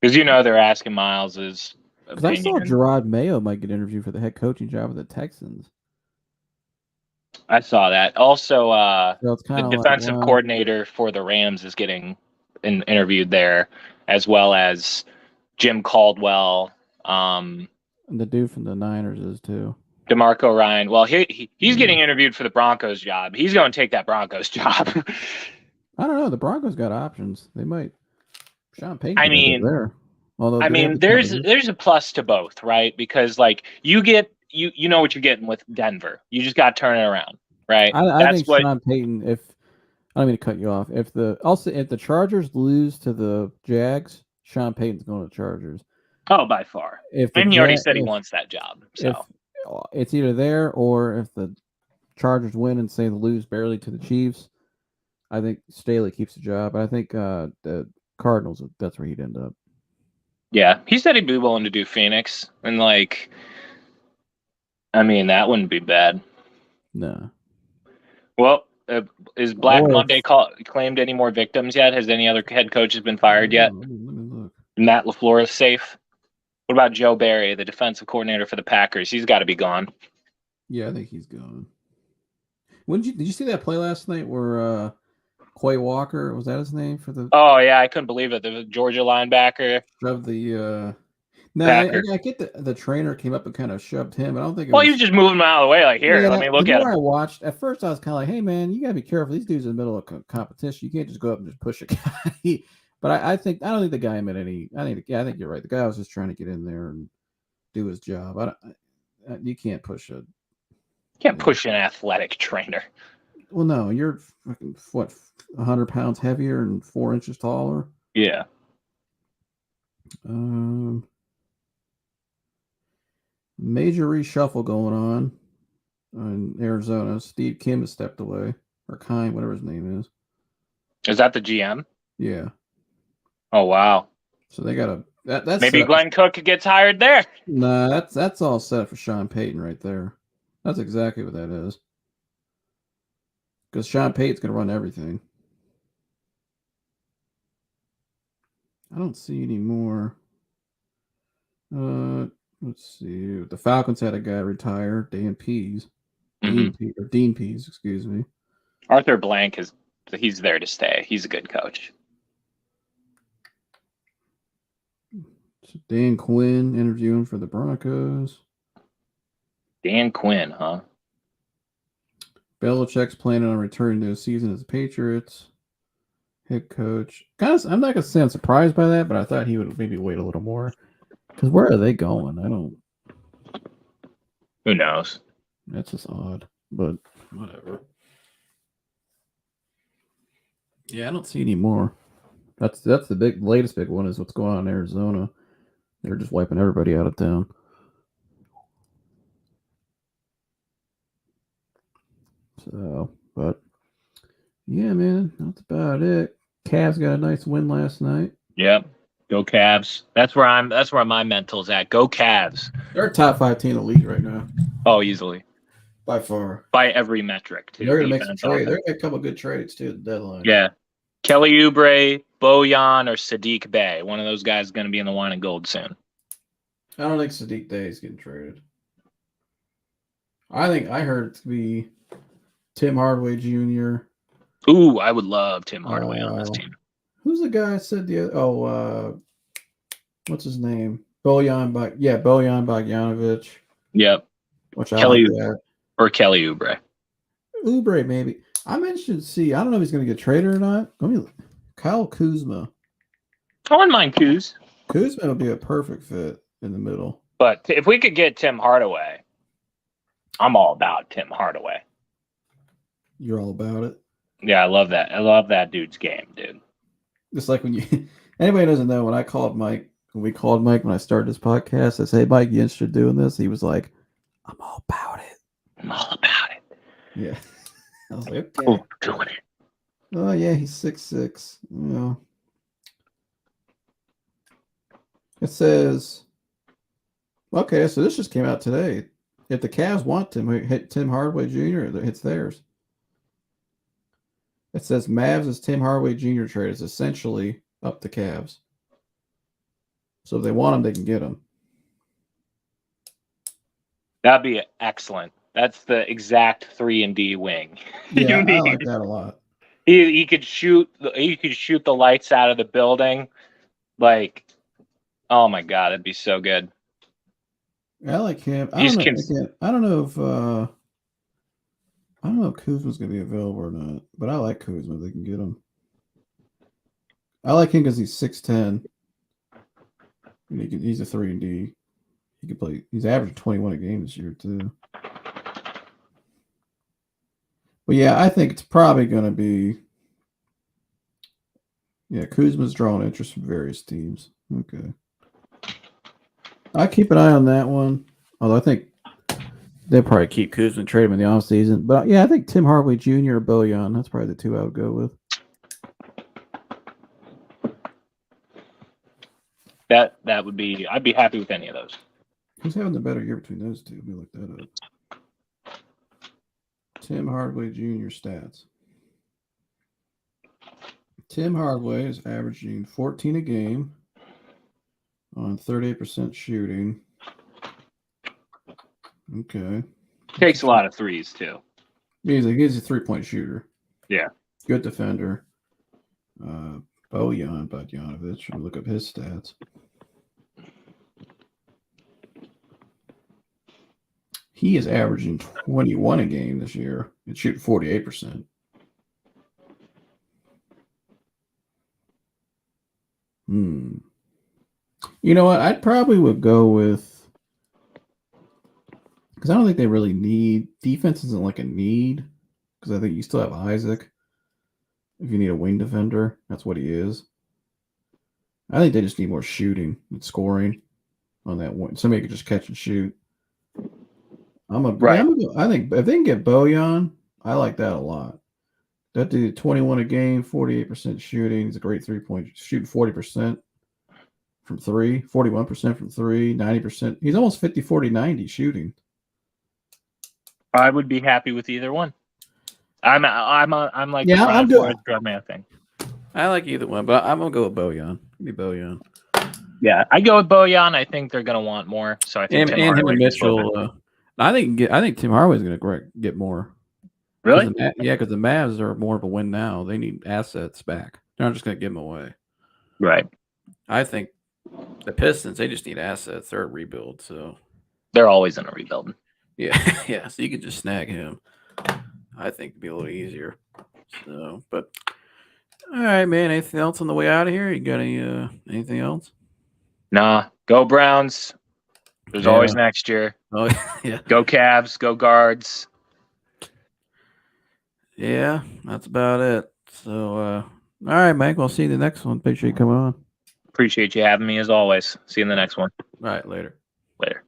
Speaker 2: because they're asking Miles's opinion.
Speaker 3: Because I saw Gerard Mayo might get interviewed for the head coaching job of the Texans.
Speaker 2: I saw that. Also,
Speaker 3: So
Speaker 2: the defensive coordinator for the Rams is getting interviewed there, as well as Jim Caldwell.
Speaker 3: And the dude from the Niners is too.
Speaker 2: DeMarco Ryan. Well, he's getting interviewed for the Broncos job. He's going to take that Broncos job.
Speaker 3: I don't know. The Broncos got options. They might. Sean Payton.
Speaker 2: I mean,
Speaker 3: there.
Speaker 2: There's a plus to both, right? Because like you get you know what you're getting with Denver. You just got to turn it around, right?
Speaker 3: I think Sean Payton. I don't mean to cut you off. If the Chargers lose to the Jags, Sean Payton's going to the Chargers.
Speaker 2: Oh, by far. And he already said he wants that job. So
Speaker 3: if it's either there or if the Chargers win and say they lose barely to the Chiefs, I think Staley keeps the job. I think the Cardinals, that's where he'd end up.
Speaker 2: Yeah, he said he'd be willing to do Phoenix, and that wouldn't be bad.
Speaker 3: No.
Speaker 2: Well, is Black Monday claimed any more victims yet? Has any other head coaches been fired yet?
Speaker 3: Let me look.
Speaker 2: Matt LaFleur is safe. What about Joe Barry, the defensive coordinator for the Packers? He's got to be gone.
Speaker 3: Yeah, I think he's gone. Did you see that play last night where Quay Walker, was that his name for the
Speaker 2: Oh yeah, I couldn't believe it. The Georgia linebacker.
Speaker 3: shove the no,
Speaker 2: Packer.
Speaker 3: I get the trainer came up and kind of shoved him. I don't think it
Speaker 2: Well,
Speaker 3: was
Speaker 2: he was just moving him out of the way, like, here, let me look
Speaker 3: the
Speaker 2: at
Speaker 3: more
Speaker 2: him.
Speaker 3: I watched, at first I was kind of like, hey man, you gotta be careful. These dudes in the middle of competition. You can't just go up and just push a guy. But I don't think the guy meant any. I think you're right. The guy was just trying to get in there and do his job. You can't push a.
Speaker 2: Can't push an athletic trainer.
Speaker 3: Well, no, you're fucking what 100 pounds heavier and 4 inches taller.
Speaker 2: Yeah.
Speaker 3: Major reshuffle going on in Arizona. Steve Kim has stepped away, or Kime, whatever his name is.
Speaker 2: Is that the GM?
Speaker 3: Yeah.
Speaker 2: Oh wow.
Speaker 3: So they got a that's
Speaker 2: maybe Glenn Cook gets hired there.
Speaker 3: Nah, that's all set up for Sean Payton right there. That's exactly what that is. Because Sean Payton's gonna run everything. I don't see any more. Let's see. The Falcons had a guy retire, Dan Pease. Dean Pease, excuse me.
Speaker 2: Arthur Blank he's there to stay. He's a good coach.
Speaker 3: So Dan Quinn interviewing for the Broncos.
Speaker 2: Dan Quinn, huh?
Speaker 3: Belichick's planning on returning to a season as the Patriots head coach. Guys, I'm not gonna say I'm surprised by that, but I thought he would maybe wait a little more. Because where are they going? I don't.
Speaker 2: Who knows?
Speaker 3: That's just odd, but whatever. Yeah, I don't see any more. That's the latest big one is what's going on in Arizona. They're just wiping everybody out of town. So, but yeah, man, that's about it. Cavs got a nice win last night.
Speaker 2: Yep. Go Cavs. That's where my mental's at. Go Cavs.
Speaker 3: They're a top 5 team in the league right now.
Speaker 2: Oh, easily.
Speaker 3: By far.
Speaker 2: By every metric, too.
Speaker 3: They're gonna make some trades. They're gonna make a couple good trades too at the deadline.
Speaker 2: Yeah. Kelly Oubre, Bojan, or Sadiq Bey. One of those guys is going to be in the wine and gold soon.
Speaker 3: I don't think Sadiq Bey is getting traded. I heard it to be Tim Hardaway Jr.
Speaker 2: Ooh, I would love Tim Hardaway on this team.
Speaker 3: Who's the guy I said the other? What's his name? Bojan Bogdanovic.
Speaker 2: Yep.
Speaker 3: Which I like that.
Speaker 2: Or Kelly Oubre.
Speaker 3: Oubre, maybe. I'm interested to see. I don't know if he's going to get traded or not. Kyle Kuzma.
Speaker 2: I wouldn't mind Kuz.
Speaker 3: Kuzma would be a perfect fit in the middle.
Speaker 2: But if we could get Tim Hardaway, I'm all about Tim Hardaway.
Speaker 3: You're all about it?
Speaker 2: Yeah, I love that. I love that dude's game, dude.
Speaker 3: Just like when anybody doesn't know, when we called Mike when I started this podcast, I said, hey, Mike, you interested in doing this? He was like, I'm all about it.
Speaker 2: I'm all about it.
Speaker 3: Yeah. I was like, okay.
Speaker 2: Cool, doing it.
Speaker 3: Oh, yeah, he's 6'6". You know. It says, okay, so this just came out today. If the Cavs want Tim Hardaway Jr., it's theirs. It says Mavs' Tim Hardaway Jr. trade is essentially up to Cavs. So if they want him, they can get him.
Speaker 2: That'd be excellent. That's the exact 3-and-D wing.
Speaker 3: Yeah, I like that a lot.
Speaker 2: He could shoot. He could shoot the lights out of the building. Like, oh my god, it'd be so good.
Speaker 3: I like him. I don't know if Kuzma's going to be available or not, but I like Kuzma. They can get him. I like him because he's 6'10". And he's a 3-and-D. He can play. He's averaging 21 a game this year too. But yeah, I think it's probably going to be. Yeah, Kuzma's drawing interest from various teams. Okay. I keep an eye on that one. Although I think they'll probably keep Kuzma and trade him in the offseason. But yeah, I think Tim Hardaway Jr. or Bojan. That's probably the two I would go with.
Speaker 2: That would be. I'd be happy with any of those.
Speaker 3: Who's having the better year between those two? Let me look that up. Tim Hardaway Jr. stats. Tim Hardaway is averaging 14 a game on 38% shooting. Okay.
Speaker 2: Takes a lot of threes too.
Speaker 3: He's a 3-point shooter.
Speaker 2: Yeah.
Speaker 3: Good defender. Bojan Bogdanovic. I'll look up his stats. He is averaging 21 a game this year and shooting 48%. You know what? I probably would go with, because I don't think they really need defense. Isn't like a need, because I think you still have Isaac. If you need a wing defender, that's what he is. I think they just need more shooting and scoring on that one. Somebody could just catch and shoot. I think if they can get Bojan, I like that a lot. That dude, 21 a game, 48% shooting. He's a great 3-point shooting, 40% from three, 41% from three, 90%. He's almost 50, 40, 90 shooting.
Speaker 2: I would be happy with either one. I'm like
Speaker 3: Yeah, I'm good.
Speaker 2: Broadman thing.
Speaker 1: I like either one, but I'm gonna go with Bojan. Give me Bojan.
Speaker 2: Yeah, I go with Bojan. I think they're gonna want more. So I think
Speaker 1: and him and Mitchell. I think Tim Hardaway's gonna get more.
Speaker 2: Really?
Speaker 1: Because the Mavs are more of a win now. They need assets back. They're not just gonna give them away.
Speaker 2: Right.
Speaker 1: I think the Pistons, they just need assets. They're a rebuild, so
Speaker 2: they're always in a rebuild.
Speaker 1: Yeah, yeah. So you could just snag him. I think it'd be a little easier. So, but all right, man. Anything else on the way out of here? You got anything else?
Speaker 2: Nah. Go Browns. There's always next year.
Speaker 1: Oh yeah.
Speaker 2: Go Cavs. Go Guards.
Speaker 1: Yeah, that's about it. So, all right, Mike. I'll see you in the next one. Appreciate you coming on.
Speaker 2: Appreciate you having me as always. See you in the next one.
Speaker 1: All right, later.
Speaker 2: Later.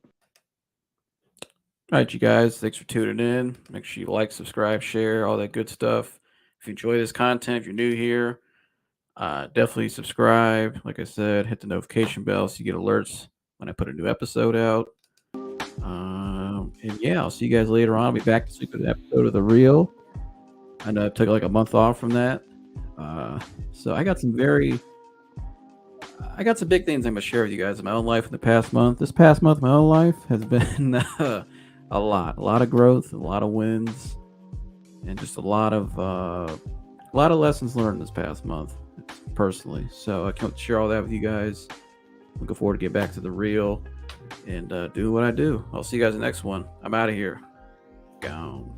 Speaker 1: All right, you guys. Thanks for tuning in. Make sure you like, subscribe, share, all that good stuff. If you enjoy this content, if you're new here, definitely subscribe. Like I said, hit the notification bell so you get alerts when I put a new episode out. And yeah, I'll see you guys later on. I'll be back this week with an episode of The Real. I know I took like a month off from that. So I got some big things I'm gonna share with you guys in my own life in the past month. This past month, my own life has been a lot of growth, a lot of wins, and just a lot of lessons learned this past month, personally. So I can't share all that with you guys. Looking forward to get back to The Real and do what I do. I'll see you guys in the next one. I'm out of here. Gone.